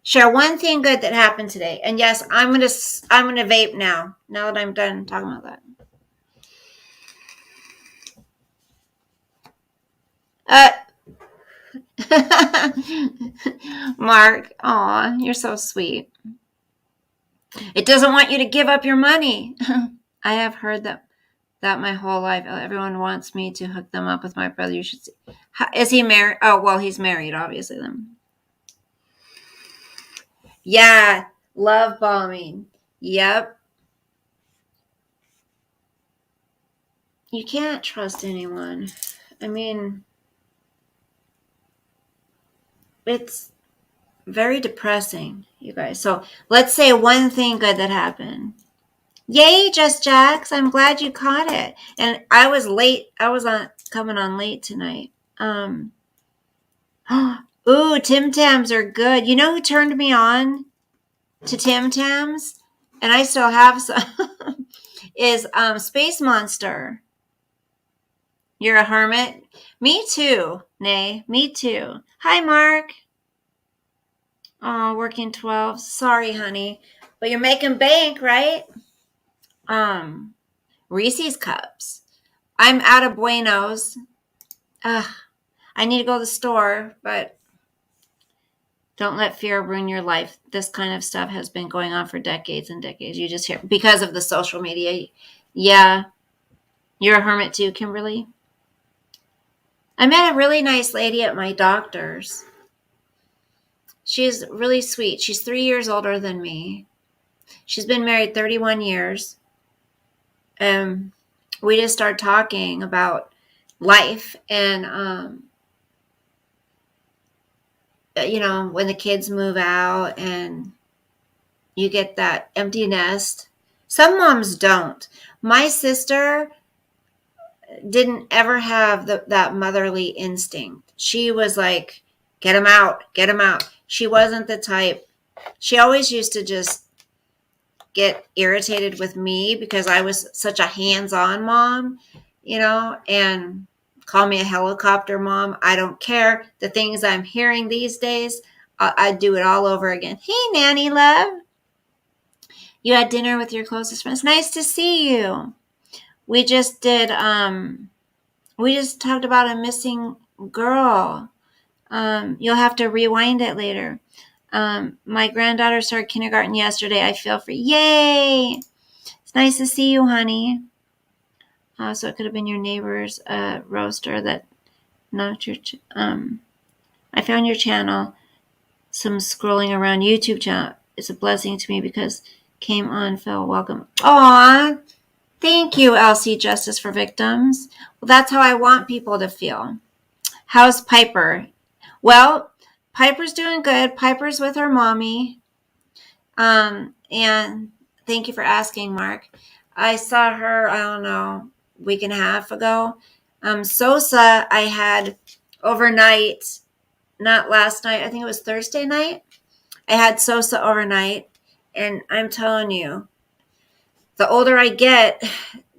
Share one thing good that happened today. And yes, I'm gonna vape now. Now that I'm done talking about that. Mark, aw, you're so sweet. It doesn't want you to give up your money. I have heard that my whole life. Everyone wants me to hook them up with my brother. You should see. Is he married? Oh, well, he's married, obviously, then. Yeah, love bombing. Yep. You can't trust anyone. I mean... It's very depressing, you guys. So let's say one thing good that happened. Yay, Just Jax. I'm glad you caught it. And I was late. I was coming on late tonight. Ooh, Tim Tams are good. You know who turned me on to Tim Tams? And I still have some. Is Space Monster. You're a hermit? Me too, Nay. Me too. Hi, Mark. Oh, working 12. Sorry, honey. But you're making bank, right? Reese's Cups. I'm out of Buenos. I need to go to the store, but don't let fear ruin your life. This kind of stuff has been going on for decades and decades. You just hear because of the social media. Yeah. You're a hermit too, Kimberly? I met a really nice lady at my doctor's. She's really sweet. She's 3 years older than me. She's been married 31 years. We just started talking about life and, when the kids move out and you get that empty nest. Some moms don't. My sister didn't ever have that motherly instinct. She was like, get him out, get him out. She wasn't the type. She always used to just get irritated with me because I was such a hands-on mom, and call me a helicopter mom. I don't care. The things I'm hearing these days, I'd do it all over again. Hey, Nanny love. You had dinner with your closest friends. Nice to see you. we just did, we just talked about a missing girl. You'll have to rewind it later. My granddaughter started kindergarten yesterday. I feel for Yay! It's nice to see you, honey. So it could have been your neighbor's roaster that knocked your. I found your channel. Some scrolling around YouTube channel. It's a blessing to me because came on, fell. Welcome. Aw, thank you, LC Justice for Victims. Well, that's how I want people to feel. How's Piper? Well, Piper's doing good. Piper's with her mommy. And thank you for asking, Mark. I saw her, I don't know, week and a half ago. Sosa, I had overnight, not last night, I think it was Thursday night. I had Sosa overnight, and I'm telling you, the older I get,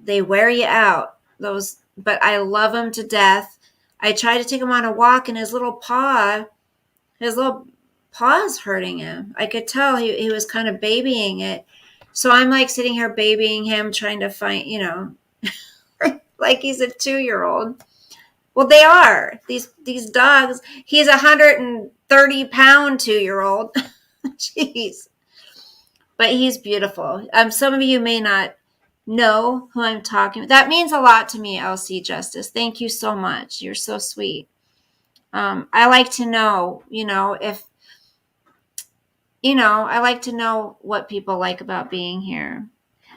they wear you out. But I love them to death. I tried to take him on a walk, and his little paw's hurting him. I could tell he was kind of babying it. So I'm like sitting here babying him, trying to find, like he's a 2-year-old. Well, they are. These dogs, he's a 130-pound 2-year-old. Jeez. But he's beautiful. Some of you may not know who I'm talking about. That means a lot to me, LC Justice. Thank you so much. You're so sweet. I like to know, I like to know what people like about being here.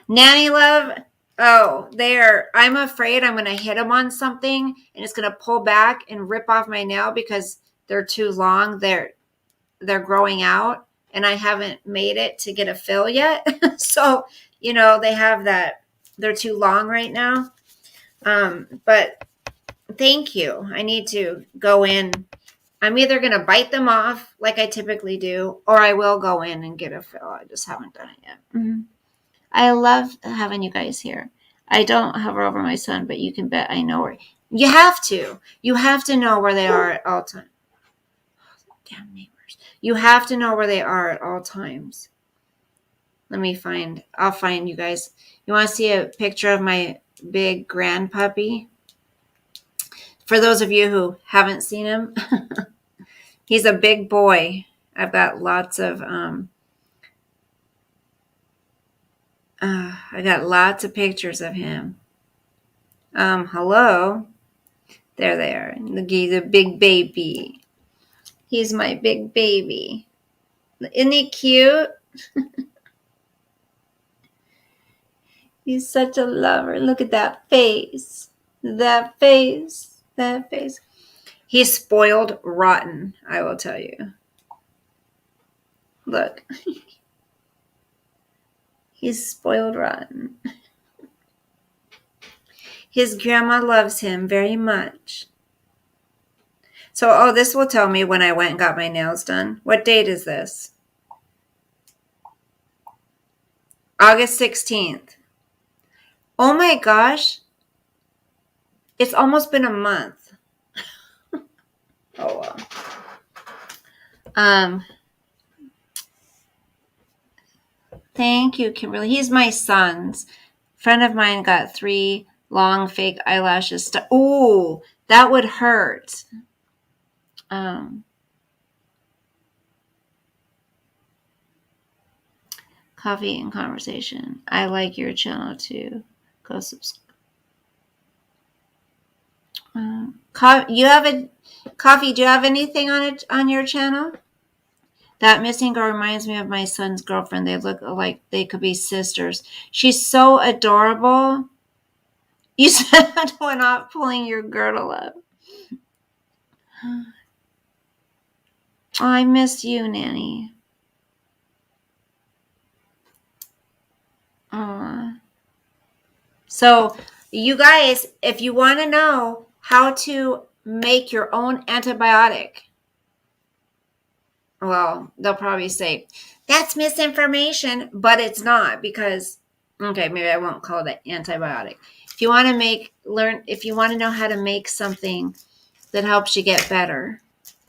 Nanny Love, I'm afraid I'm going to hit them on something and it's going to pull back and rip off my nail because they're too long. They're growing out and I haven't made it to get a fill yet. So, they have that. They're too long right now. But thank you. I need to go in. I'm either going to bite them off like I typically do, or I will go in and get a fill. I just haven't done it yet. Mm-hmm. I love having you guys here. I don't hover over my son, but you can bet I know where. You have to. You have to know where they are at all times. Damn neighbors. You have to know where they are at all times. I'll find you guys. You want to see a picture of my big grand puppy? For those of you who haven't seen him, he's a big boy. I've got lots of pictures of him. Hello. There they are. He's a big baby. He's my big baby. Isn't he cute? He's such a lover. Look at that face. That face. He's spoiled rotten, I will tell you. Look. He's spoiled rotten. His grandma loves him very much. So, this will tell me when I went and got my nails done. What date is this? August 16th. Oh my gosh. It's almost been a month. Oh, well. Thank you, Kimberly. He's my son's. Friend of mine got 3 long fake eyelashes. Ooh, that would hurt. Coffee and conversation. I like your channel too. Go subscribe. You have a coffee. Do you have anything on it on your channel? That missing girl reminds me of my son's girlfriend. They look like they could be sisters. She's so adorable. You said when not pulling your girdle up. Oh, I miss you, Nanny. So, you guys, if you want to know how to make your own antibiotic, well, they'll probably say, that's misinformation, but it's not because, okay, maybe I won't call it an antibiotic. If you want to if you want to know how to make something that helps you get better,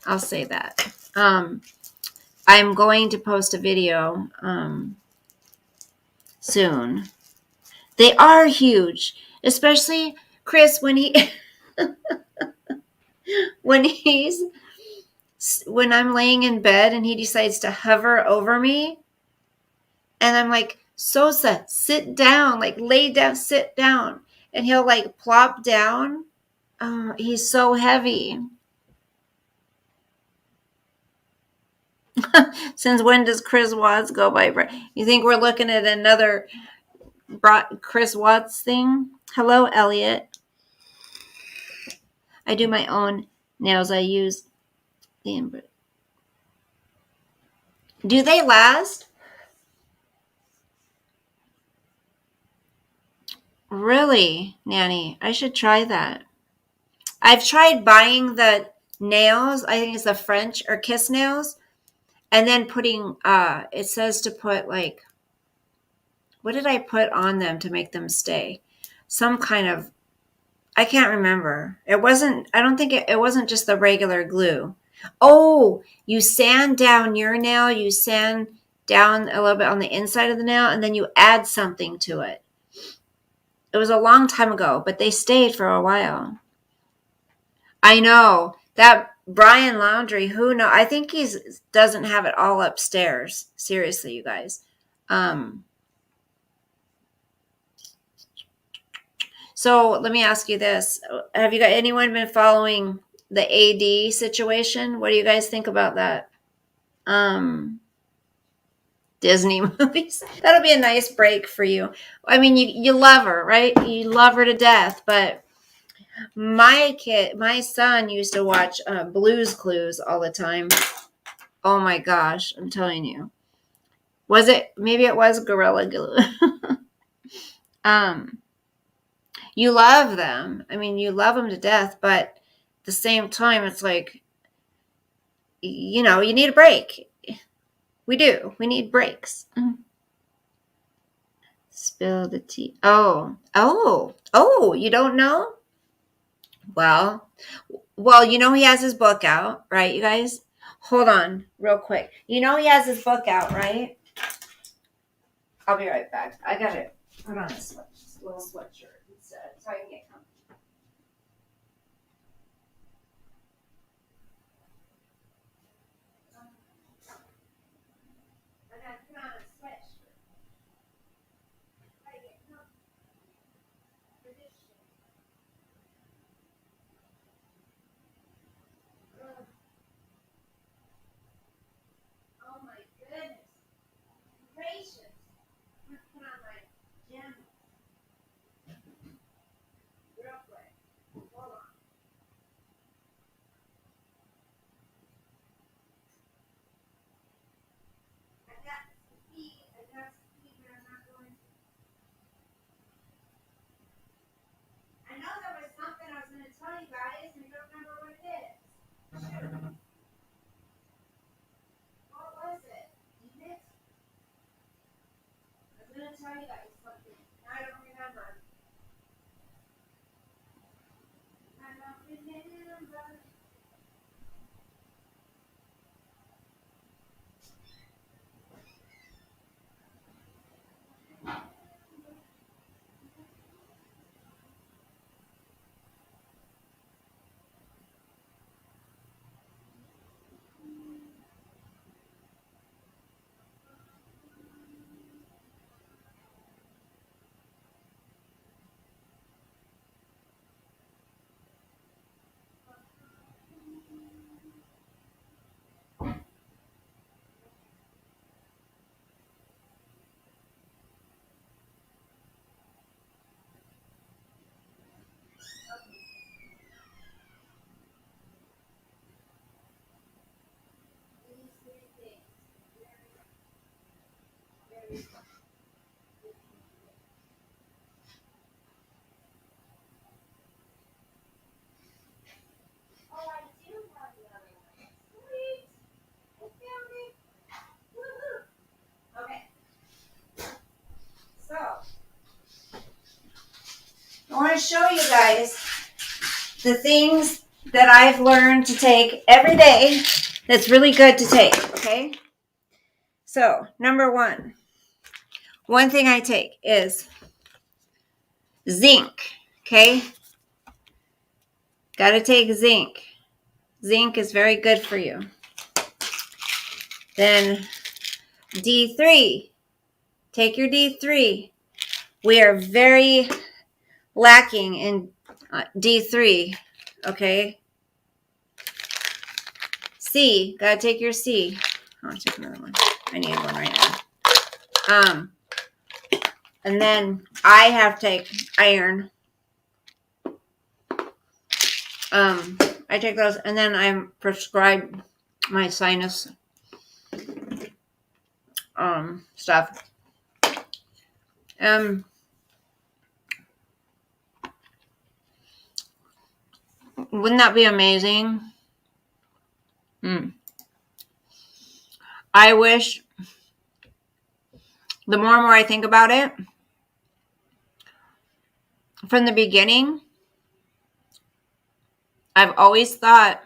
I'll say that. I'm going to post a video soon. They are huge. Especially Chris when when I'm laying in bed and he decides to hover over me, and I'm like, Sosa, sit down, like lay down, sit down, and he'll like plop down. Oh, he's so heavy. Since when does Chris Watts go by? You think we're looking at another Chris Watts thing? Hello, Elliot. I do my own nails. I use the. Do they last? Really, Nanny? I should try that. I've tried buying the nails. I think it's the French or kiss nails, and then putting. It says to put like. What did I put on them to make them stay? Some kind of. I can't remember. It wasn't. I don't think it wasn't just the regular glue. Oh, you sand down your nail. You sand down a little bit on the inside of the nail, and then you add something to it. It was a long time ago, but they stayed for a while. I know that Brian Laundrie. Who knows? I think doesn't have it all upstairs. Seriously, you guys. So let me ask you this: have you got anyone been following the AD situation? What do you guys think about that? Disney movies. That'll be a nice break for you. I mean, you love her, right? You love her to death, but my son used to watch Blue's Clues all the time. Oh my gosh, I'm telling you. Maybe it was Gorilla Glue. You love them. I mean, you love them to death, but at the same time, it's like, you need a break. We do. We need breaks. Spill the tea. Oh, you don't know? Well, he has his book out, right, you guys? Hold on real quick. He has his book out, right? I'll be right back. I got to put on a little sweatshirt instead so I can get comfortable. I got to put on a sweatshirt. I get comfortable for this shit. Oh my goodness. Gracious. I'm going to put on my gym. Real quick. Hold on. I got to pee, but I'm not going to. I know there was something I was going to tell you guys, and I don't remember what it is. Shoot. What was it? Edith? I was going to tell you guys something. I don't remember. I don't remember. I want to show you guys the things that I've learned to take every day that's really good to take, okay? So, number one thing I take is Zinc, okay? Got to take zinc. Zinc is very good for you. Then D3. Take your D3. We are very lacking in D3, okay? C. Got to take your C. Oh, I'll take another one. I need one right now. And then I have to take iron. I take those, and then I'm prescribed my sinus stuff. Wouldn't that be amazing? I wish, the more and more I think about it, from the beginning, I've always thought,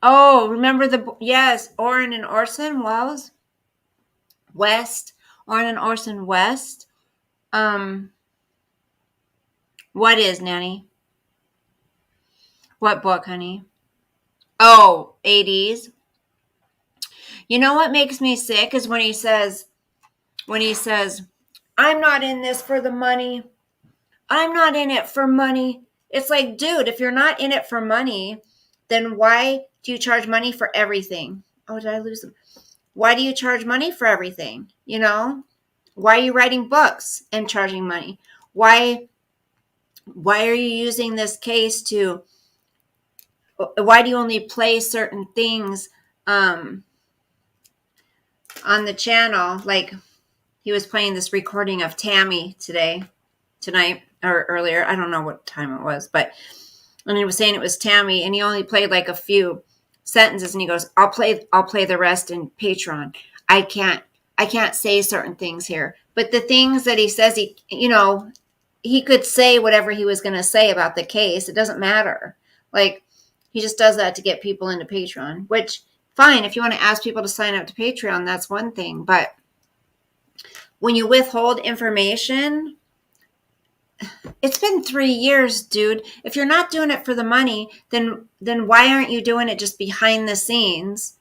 oh, remember Orrin and Orson Welles? West. Orrin and Orson West. What is, Nanny? What book, honey? Oh, 80s. You know what makes me sick is when he says, I'm not in this for the money. I'm not in it for money. It's like, dude, if you're not in it for money, then why do you charge money for everything? Oh, did I lose them? Why do you charge money for everything? You know? Why are you writing books and charging money? Why are you using this case to, why do you only play certain things on the channel? Like, he was playing this recording of Tammy tonight, or earlier. I don't know what time it was, and he was saying it was Tammy, and he only played like a few sentences, and he goes, I'll play the rest in Patreon. I can't say certain things here. But the things that he says, he could say whatever he was going to say about the case. It doesn't matter. Like, he just does that to get people into Patreon, which, fine, if you want to ask people to sign up to Patreon, that's one thing. But when you withhold information, it's been 3 years, dude. If you're not doing it for the money, then why aren't you doing it just behind the scenes?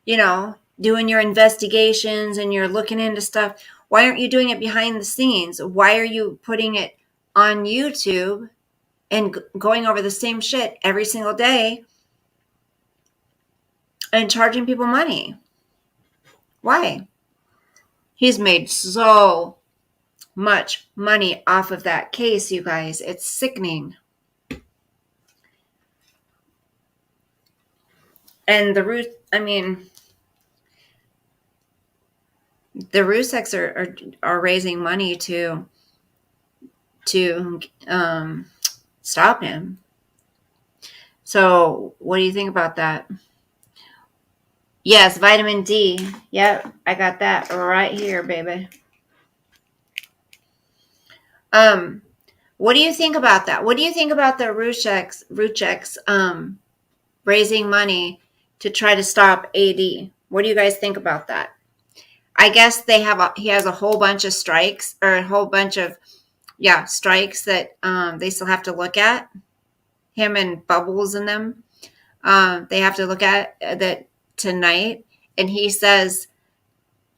Doing your investigations and you're looking into stuff. Why aren't you doing it behind the scenes? Why are you putting it on YouTube and going over the same shit every single day and charging people money? Why? He's made so much money off of that case, you guys. It's sickening. And the Ruseks are raising money to stop him. So what do you think about that? Yes, vitamin D. Yep, I got that right here, baby. What do you think about that? What do you think about the Ruseks raising money to try to stop AD? What do you guys think about that? I guess he has a whole bunch of strikes, or a whole bunch of strikes that they still have to look at. Him and Bubbles and them. They have to look at that tonight, and he says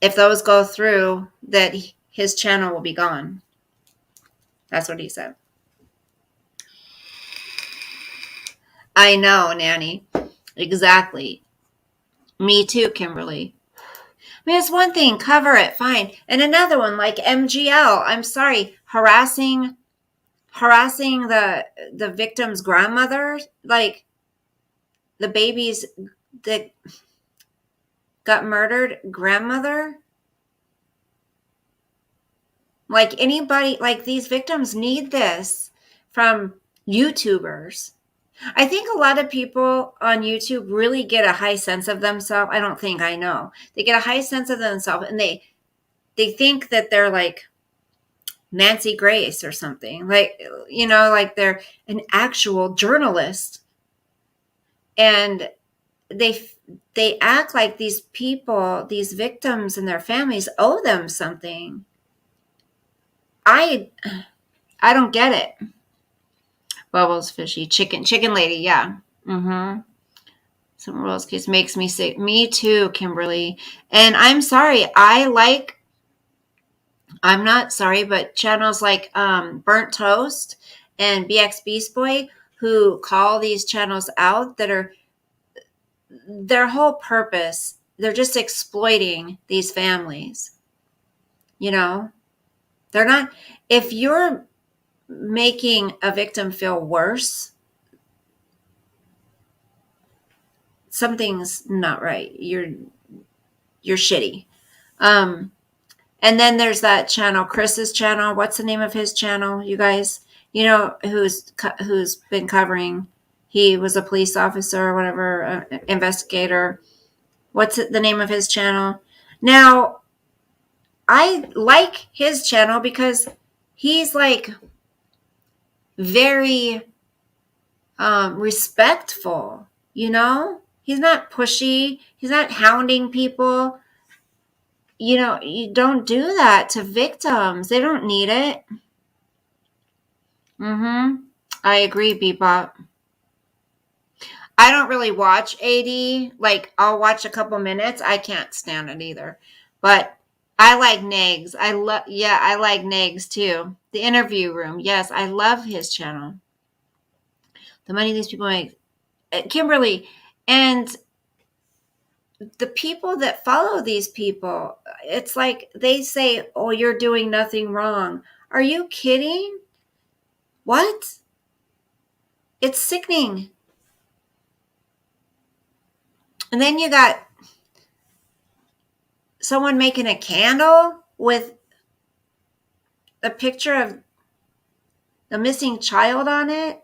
if those go through, that his channel will be gone. That's what he said. I know, Nanny. Exactly. Me too, Kimberly. I mean, it's one thing, cover it, fine. And another one, like MGL, I'm sorry, harassing the victim's grandmother, like the baby's that got murdered grandmother. Like, anybody, like, these victims need this from YouTubers. I think a lot of people on YouTube really get a high sense of themselves. I don't think, I know. They get a high sense of themselves, and they think that they're like Nancy Grace or something. Like, like they're an actual journalist. And they act like these people, these victims and their families owe them something. I don't get it. Bubbles fishy. Chicken lady, yeah. Mm-hmm. Some rolls case makes me sick. Me too, Kimberly. And I'm sorry. I'm not sorry, but channels like Burnt Toast and BX Beast Boy, who call these channels out, that are their whole purpose, they're just exploiting these families. You know, they're not, if you're making a victim feel worse, something's not right. You're shitty. And then there's that channel, Chris's channel. What's the name of his channel, you guys? You know who's been covering? He was a police officer or whatever, investigator. What's the name of his channel? Now, I like his channel because he's like very respectful. You know, he's not pushy. He's not hounding people. You know, you don't do that to victims. They don't need it. Mm-hmm. I agree, Bebop. I don't really watch AD. Like, I'll watch a couple minutes. I can't stand it either. But I like Negs. I like Negs too. The Interview Room. Yes, I love his channel. The money these people make. Kimberly, and the people that follow these people, it's like they say, oh, you're doing nothing wrong. Are you kidding? What? It's sickening. And then you got someone making a candle with a picture of the missing child on it.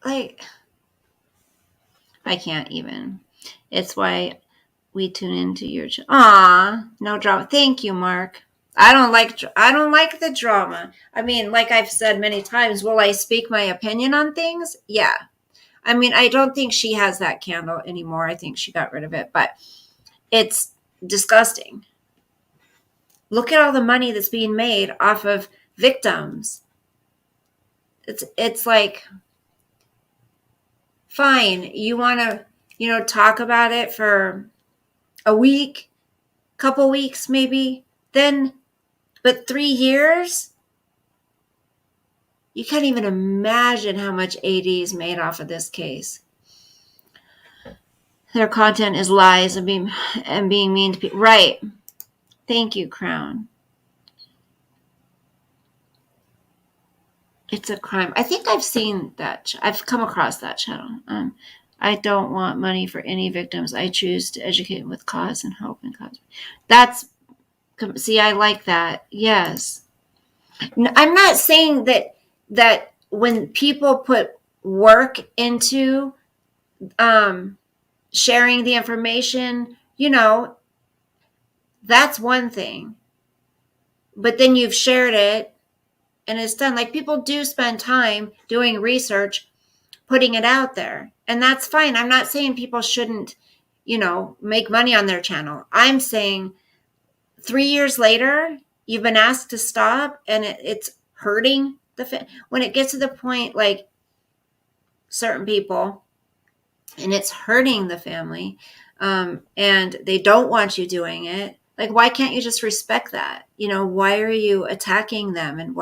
Like, I can't even. It's why we tune into your Aw, no drama. Thank you, Mark. I don't like the drama. I mean, like I've said many times, will I speak my opinion on things? Yeah. I mean, I don't think she has that candle anymore. I think she got rid of it, but it's disgusting. Look at all the money that's being made off of victims. It's like, fine, you want to, talk about it for a week, couple weeks maybe, then, but 3 years? You can't even imagine how much AD is made off of this case. Their content is lies and being mean to people. Right. Thank you, Crown. It's a crime. I think I've seen that. I've come across that channel. I don't want money for any victims. I choose to educate with cause and hope and cause. See, I like that. Yes. I'm not saying that when people put work into sharing the information, that's one thing. But then you've shared it and it's done. Like, people do spend time doing research, putting it out there. And that's fine. I'm not saying people shouldn't, make money on their channel. I'm saying 3 years later, you've been asked to stop and it's hurting when it gets to the point, like certain people, and it's hurting the family, and they don't want you doing it. Like, why can't you just respect that? Why are you attacking them? And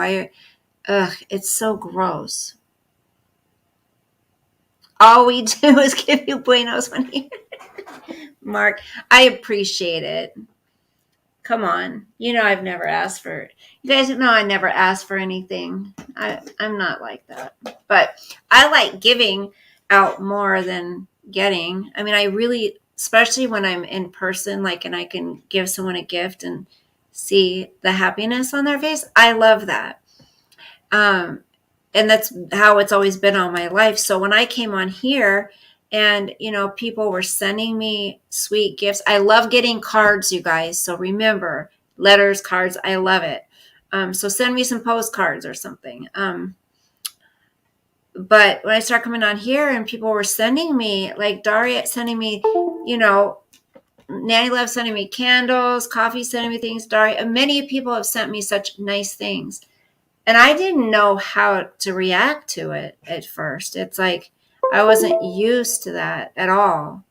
it's so gross. All we do is give you buenos when you Mark, I appreciate it. Come on. I've never asked for it. You guys know I never ask for anything. I'm not like that. But I like giving out more than getting. I mean, I really, especially when I'm in person, and I can give someone a gift and see the happiness on their face. I love that. And that's how it's always been all my life. So when I came on here and, people were sending me sweet gifts. I love getting cards, you guys. So remember, letters, cards, I love it. So send me some postcards or something. But when I started coming on here and people were sending me, like Daria sending me, Nanny loves sending me candles, Coffee sending me things, Daria. Many people have sent me such nice things. And I didn't know how to react to it at first. It's like I wasn't used to that at all.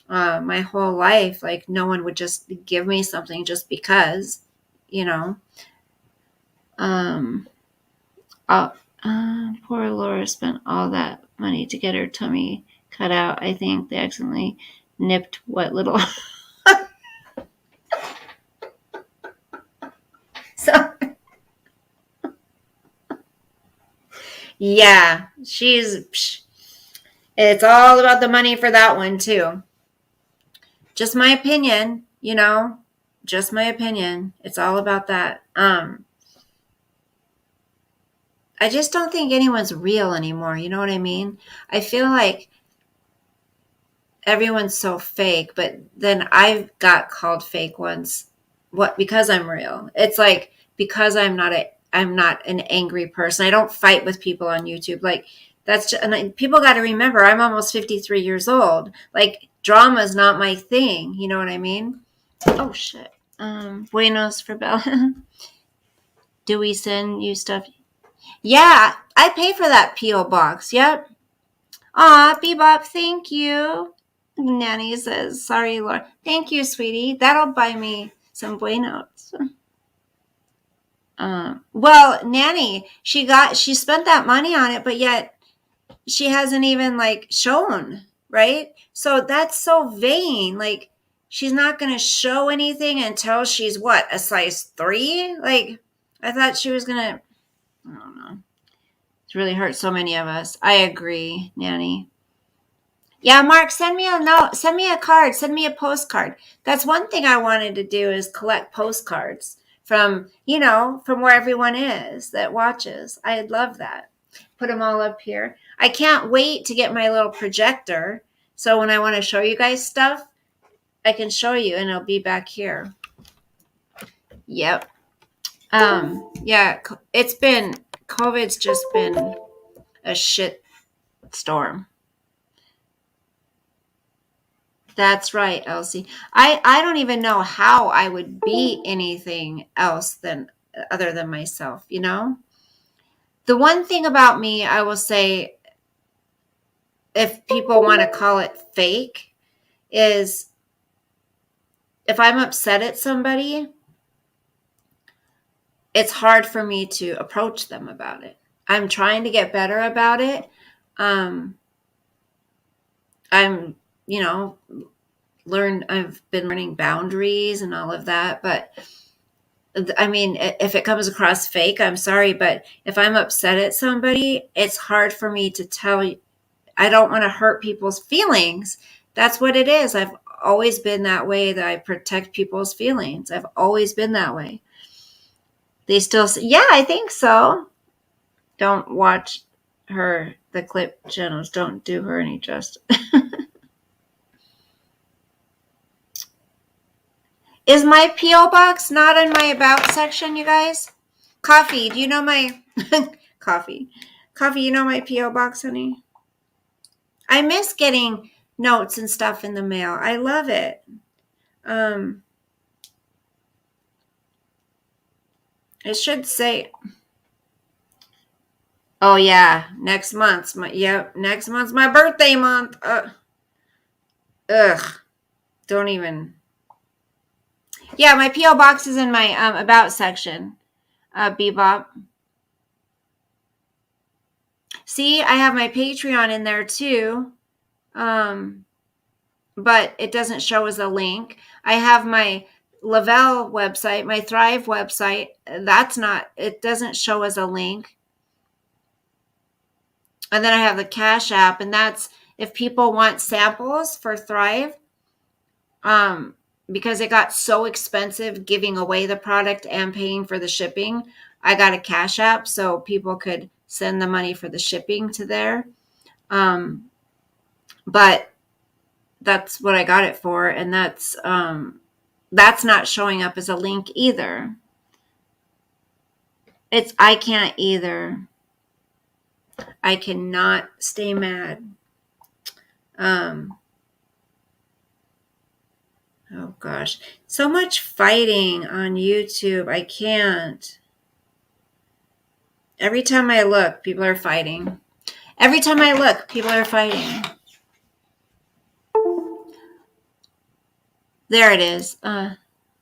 My whole life, like no one would just give me something just because, you know. Poor Laura spent all that money to get her tummy cut out. I think they accidentally nipped what little. So, yeah, it's all about the money for that one too. Just my opinion, just my opinion. It's all about that. I just don't think anyone's real anymore. You know what I mean? I feel like everyone's so fake, but then I've got called fake once. What? Because I'm real. It's like because I'm not an angry person. I don't fight with people on YouTube. Like that's just, and people got to remember I'm almost 53 years old. Like drama is not my thing. You know what I mean? Oh shit. Buenos for Bella. Do we send you stuff? Yeah, I pay for that P.O. box. Yep. Aw, Bebop, thank you. Nanny says, sorry, Laura. Thank you, sweetie. That'll buy me some Buenos. Well, Nanny, she spent that money on it, but yet she hasn't even like shown, right? So that's so vain. Like she's not going to show anything until she's what, a size 3? Like I thought she was going to, I don't know. It's really hurt so many of us. I agree, Nanny. Yeah, Mark, send me a note, send me a card, send me a postcard. That's one thing I wanted to do is collect postcards from, from where everyone is that watches. I'd love that. Put them all up here. I can't wait to get my little projector. So when I want to show you guys stuff, I can show you and it'll be back here. Yep. Yeah, COVID's just been a shit storm. That's right, Elsie. I don't even know how I would be anything else other than myself, The one thing about me, I will say, if people want to call it fake, is if I'm upset at somebody, it's hard for me to approach them about it. I'm trying to get better about it. I'm, I've been learning boundaries and all of that, but I mean, if it comes across fake, I'm sorry, but if I'm upset at somebody, it's hard for me to tell you. I don't want to hurt people's feelings. That's what it is. I've always been that way, that I protect people's feelings. I've always been that way. They still say, yeah, I think so. Don't watch the clip channels. Don't do her any justice. Is my P.O. box not in my about section, you guys? Coffee, do you know my Coffee, you know my P.O. box, honey? I miss getting notes and stuff in the mail. I love it. It should say, oh yeah, next month's next month's my birthday month. Don't even. Yeah, my P.O. box is in my about section. Bebop. See, I have my Patreon in there too. But it doesn't show as a link. I have my Lavelle website, my Thrive website. It doesn't show as a link. And then I have the Cash App, and that's if people want samples for Thrive. Because it got so expensive giving away the product and paying for the shipping, I got a Cash App so people could send the money for the shipping to there. But that's what I got it for, and that's not showing up as a link either. I can't either. I cannot stay mad. Oh gosh. So much fighting on YouTube. I can't. Every time I look, people are fighting. Every time I look, people are fighting. There it is.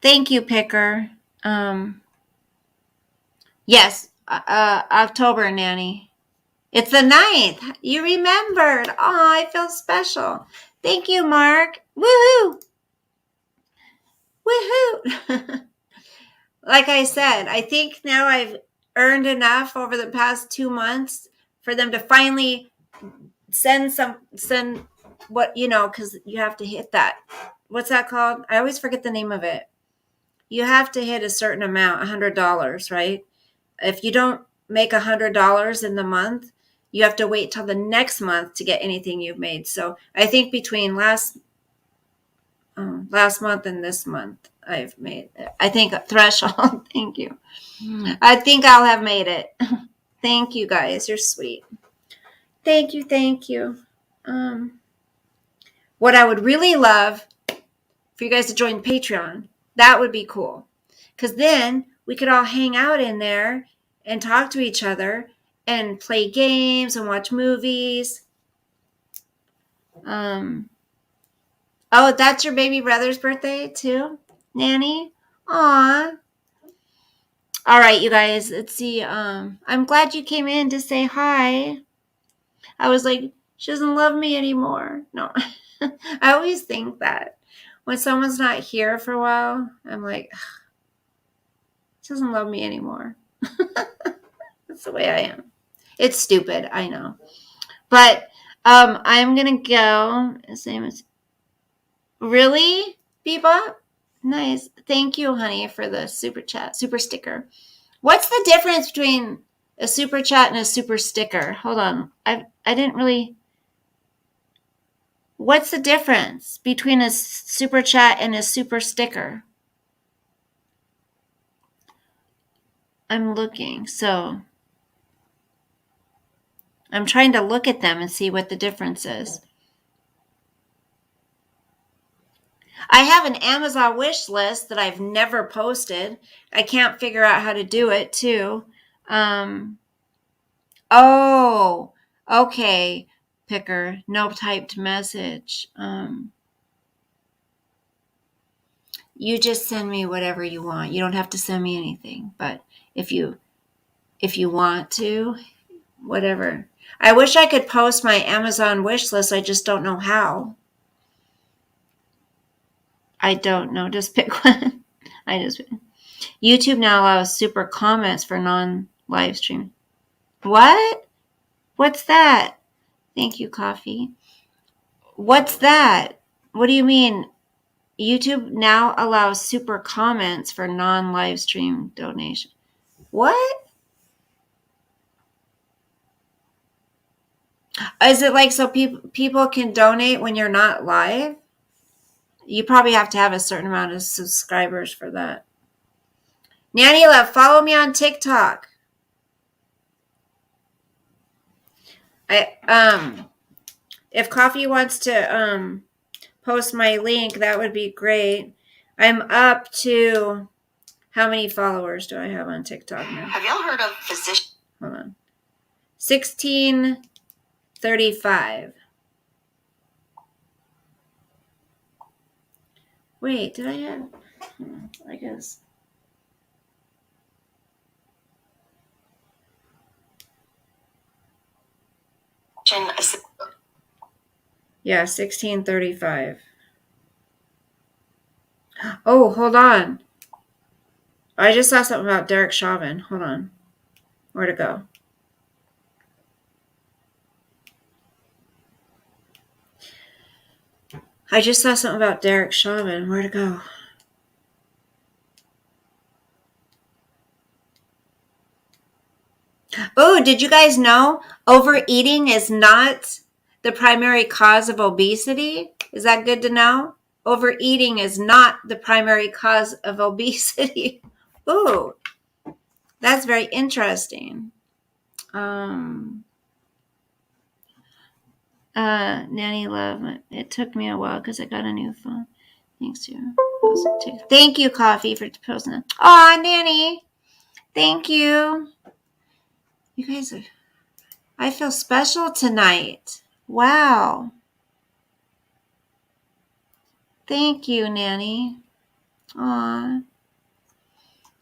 Thank you, Picker. Yes, October, Nanny. It's the 9th. You remembered. Oh, I feel special. Thank you, Mark. Woohoo! Woohoo! Like I said, I think now I've earned enough over the past 2 months for them to finally send what, because you have to hit that. What's that called? I always forget the name of it. You have to hit a certain amount, $100, right? If you don't make $100 in the month, you have to wait till the next month to get anything you've made. So I think between last month and this month, I've made it. I think a threshold. Thank you. I think I'll have made it. Thank you, guys. You're sweet. Thank you. Thank you. What I would really love for you guys to join Patreon. That would be cool. Because then we could all hang out in there and talk to each other and play games and watch movies. Oh, that's your baby brother's birthday too, Nanny? Aw. All right, you guys, let's see. I'm glad you came in to say hi. I was like, she doesn't love me anymore. No, I always think that. When someone's not here for a while, I'm like, she doesn't love me anymore. That's the way I am. It's stupid, I know. But I'm going to go. Same as. Really, Bebop? Nice. Thank you, honey, for the super chat, super sticker. What's the difference between a super chat and a super sticker? Hold on. I didn't really. What's the difference between a super chat and a super sticker? I'm looking. So I'm trying to look at them and see what the difference is. I have an Amazon wish list that I've never posted. I can't figure out how to do it too. Oh, okay. Picker, no typed message. You just send me whatever you want. You don't have to send me anything, but if you want to, whatever. I wish I could post my Amazon wish list. I just don't know how. I don't know. Just pick one. YouTube now allows super comments for non-live stream. What? What's that? Thank you, Coffee. What's that? What do you mean? YouTube now allows super comments for non-live stream donation. What? Is it like so people can donate when you're not live? You probably have to have a certain amount of subscribers for that. Nanny Love, follow me on TikTok. If Coffee wants to post my link, that would be great. I'm up to how many followers do I have on TikTok now? Have y'all heard of physician? Hold on. 1635. Wait, did I have? I guess. Yeah, 1635. Oh, hold on. I just saw something about Derek Chauvin. Hold on. Where'd it go? I just saw something about Derek Chauvin. Where'd it go? Oh, did you guys know overeating is not the primary cause of obesity? Is that good to know? Overeating is not the primary cause of obesity. Ooh, that's very interesting. Nanny Love, it took me a while because I got a new phone. Thanks to thank you, Coffee, for posting that. Aw, Nanny. Thank you. You guys are, I feel special tonight. Wow. Thank you, Nanny. Aw.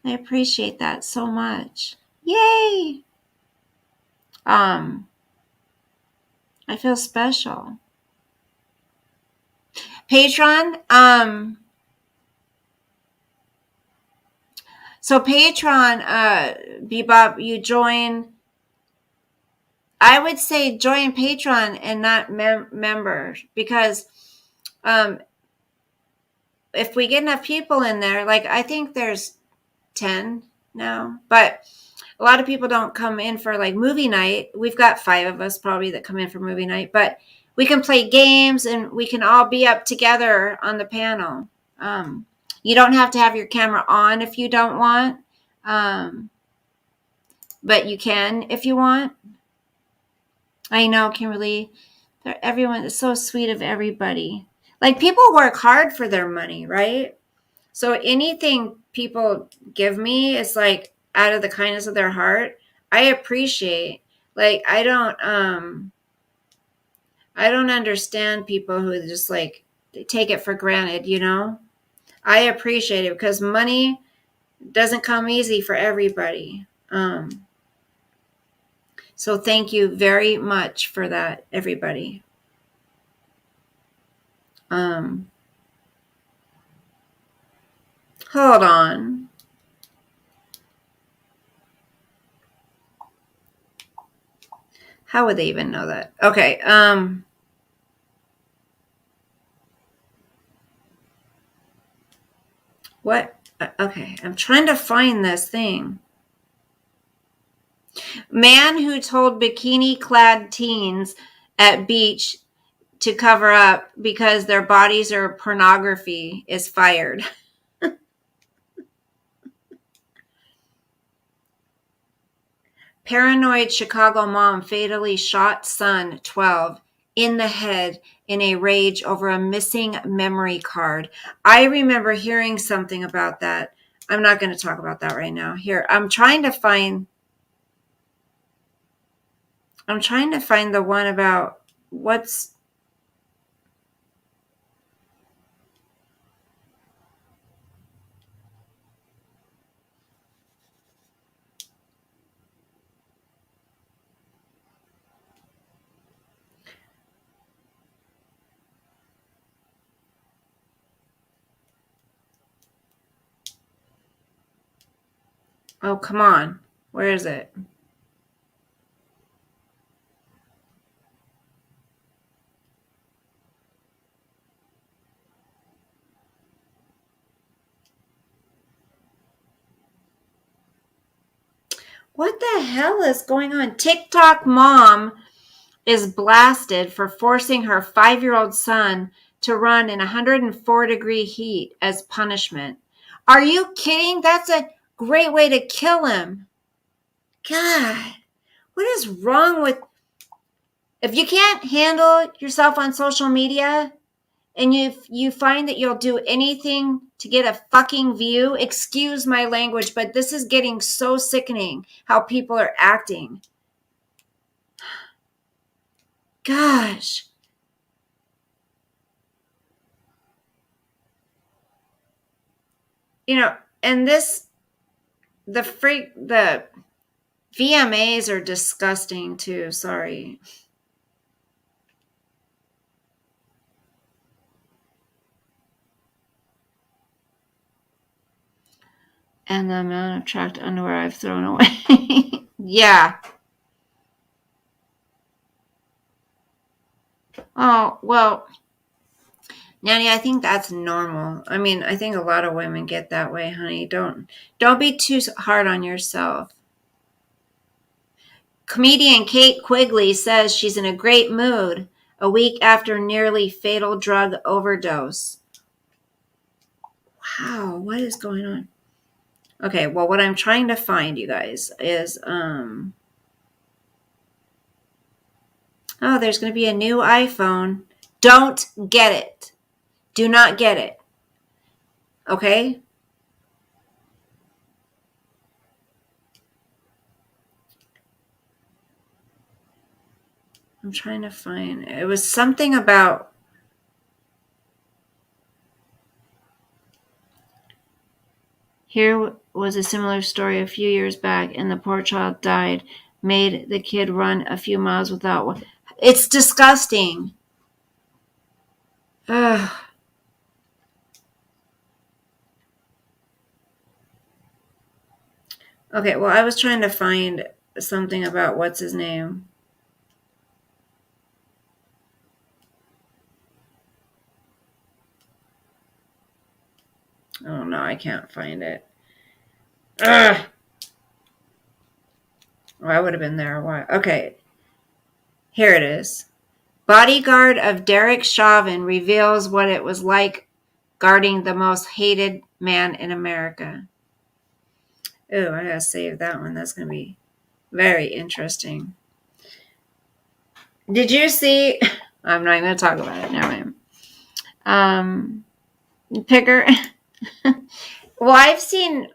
I appreciate that so much. Yay. I feel special. Patreon, so Patreon, Bebop, you join, I would say join Patreon and not member, because if we get enough people in there, like I think there's 10 now, but a lot of people don't come in for like movie night. We've got 5 of us probably that come in for movie night, but we can play games and we can all be up together on the panel. You don't have to have your camera on if you don't want, but you can if you want. I know, Kimberly. Everyone is so sweet of everybody. Like, people work hard for their money, right? So anything people give me is like out of the kindness of their heart. I appreciate. Like, I don't understand people who just like take it for granted, you know? I appreciate it because money doesn't come easy for everybody. So thank you very much for that, everybody. Hold on. How would they even know that? Okay. What? Okay. I'm trying to find this thing. Man who told bikini-clad teens at beach to cover up because their bodies are pornography is fired. Paranoid Chicago mom fatally shot son, 12, in the head in a rage over a missing memory card. I remember hearing something about that. I'm not going to talk about that right now. Here, I'm trying to find the one about what's... Oh, come on. Where is it? What the hell is going on? TikTok mom is blasted for forcing her 5-year-old son to run in 104-degree heat as punishment. Are you kidding? That's a great way to kill him. God, what is wrong with... If you can't handle yourself on social media and you find that you'll do anything to get a fucking view, excuse my language, but this is getting so sickening how people are acting. Gosh. You know, and the VMAs are disgusting too. Sorry. And the amount of tracked underwear I've thrown away. Yeah. Oh, well, Nanny, I think that's normal. I mean, I think a lot of women get that way, honey. Don't be too hard on yourself. Comedian Kate Quigley says she's in a great mood a week after nearly fatal drug overdose. Wow, what is going on? Okay, well, what I'm trying to find, you guys, is oh, there's going to be a new iPhone. Don't get it. Do not get it. Okay? I'm trying to find. It was something about. Here was a similar story a few years back, and the poor child died. Made the kid run a few miles without one. It's disgusting. Ugh. Okay, well, I was trying to find something about what's his name. Oh no, I can't find it. Ugh. Oh, I would have been there a while. Okay, here it is. Bodyguard of Derek Chauvin reveals what it was like guarding the most hated man in America. Ooh, I gotta save that one. That's gonna be very interesting. Did you see? I'm not even gonna talk about it. Never mind. Picker. Well, I've seen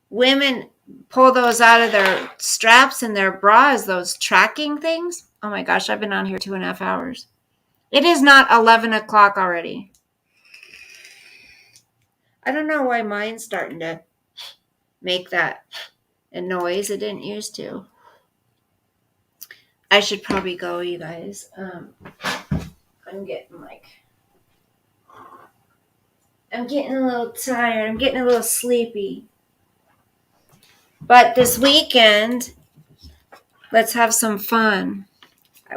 women pull those out of their straps and their bras, those tracking things. Oh my gosh, I've been on here 2.5 hours. It is not 11 o'clock already. I don't know why mine's starting to make that noise. It didn't used to. I should probably go, you guys. I'm getting a little tired. I'm getting a little sleepy. But this weekend, let's have some fun.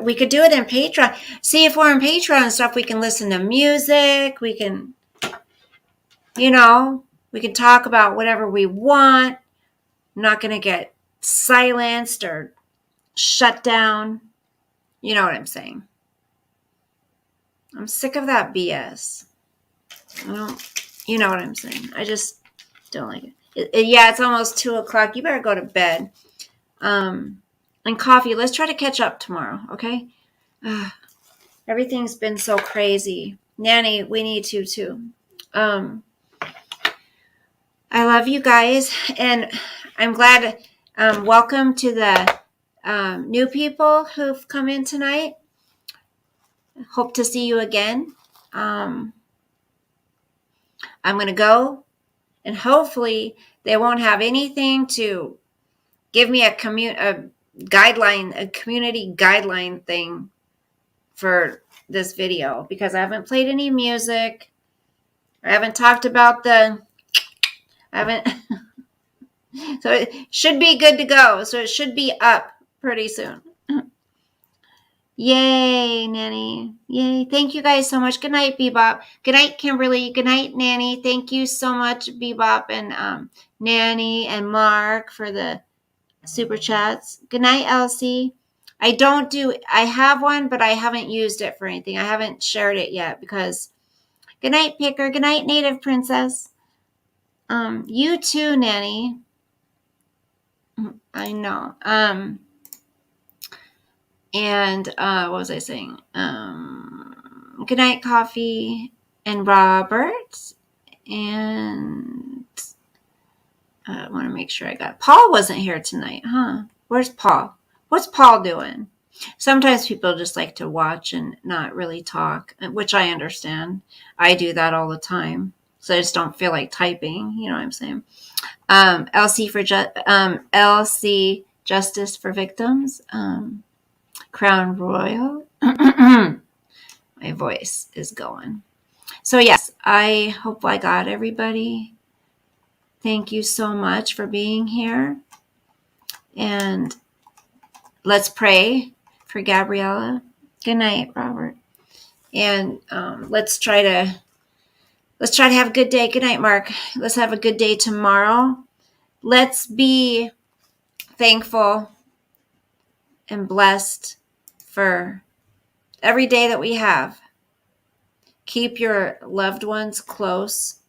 We could do it in Patreon. See, if we're in Patreon and stuff, we can listen to music. We can, we can talk about whatever we want. I'm not going to get silenced or shut down. You know what I'm saying? I'm sick of that BS. You know what I'm saying? I just don't like it. Yeah, it's almost 2 o'clock. You better go to bed. And coffee. Let's try to catch up tomorrow, okay? Everything's been so crazy. Nanny, we need to too. I love you guys, and I'm glad. Welcome to the new people who've come in tonight. Hope to see you again. I'm going to go, and hopefully they won't have anything to give me a community guideline thing for this video, because I haven't played any music. I haven't talked about so it should be good to go. So it should be up pretty soon. Yay, Nanny. Yay. Thank you guys so much. Good night, Bebop. Good night, Kimberly. Good night, Nanny. Thank you so much, Bebop and Nanny and Mark, for the super chats. Good night, Elsie. I have one, but I haven't used it for anything. I haven't shared it yet because. Good night, Picker. Good night, Native Princess. You too, Nanny. I know. And what was I saying? Good night, Coffee and Robert. And I want to make sure I got Paul wasn't here tonight, huh? Where's Paul? What's Paul doing? Sometimes people just like to watch and not really talk, which I understand. I do that all the time. So I just don't feel like typing. You know what I'm saying? LC Justice for Victims. Crown Royal. My voice is going. So yes, I hope I got everybody. Thank you so much for being here. And let's pray for Gabriella. Good night, Robert. And let's try to have a good day. Good night, Mark. Let's have a good day tomorrow. Let's be thankful and blessed for every day that we have. Keep your loved ones close,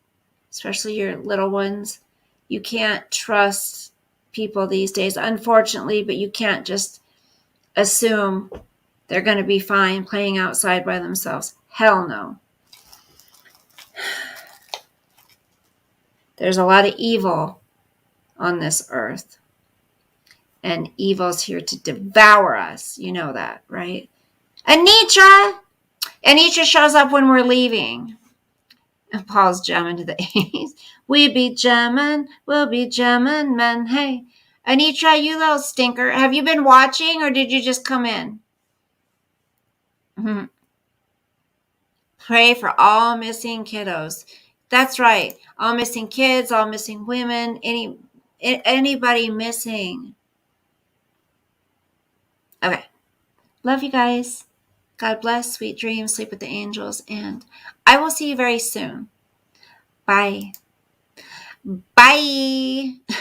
especially your little ones. You can't trust people these days, unfortunately, but you can't just assume they're going to be fine playing outside by themselves. Hell no. There's a lot of evil on this earth. And evil's here to devour us. You know that, right? Anitra! Anitra shows up when we're leaving. And Paul's jamming to the 80s. We be jamming, we'll be jamming, man. Hey, Anitra, you little stinker. Have you been watching or did you just come in? Mm-hmm. Pray for all missing kiddos. That's right. All missing kids, all missing women, anybody missing. Okay. Love you guys. God bless, sweet dreams, sleep with the angels, and I will see you very soon. Bye. Bye.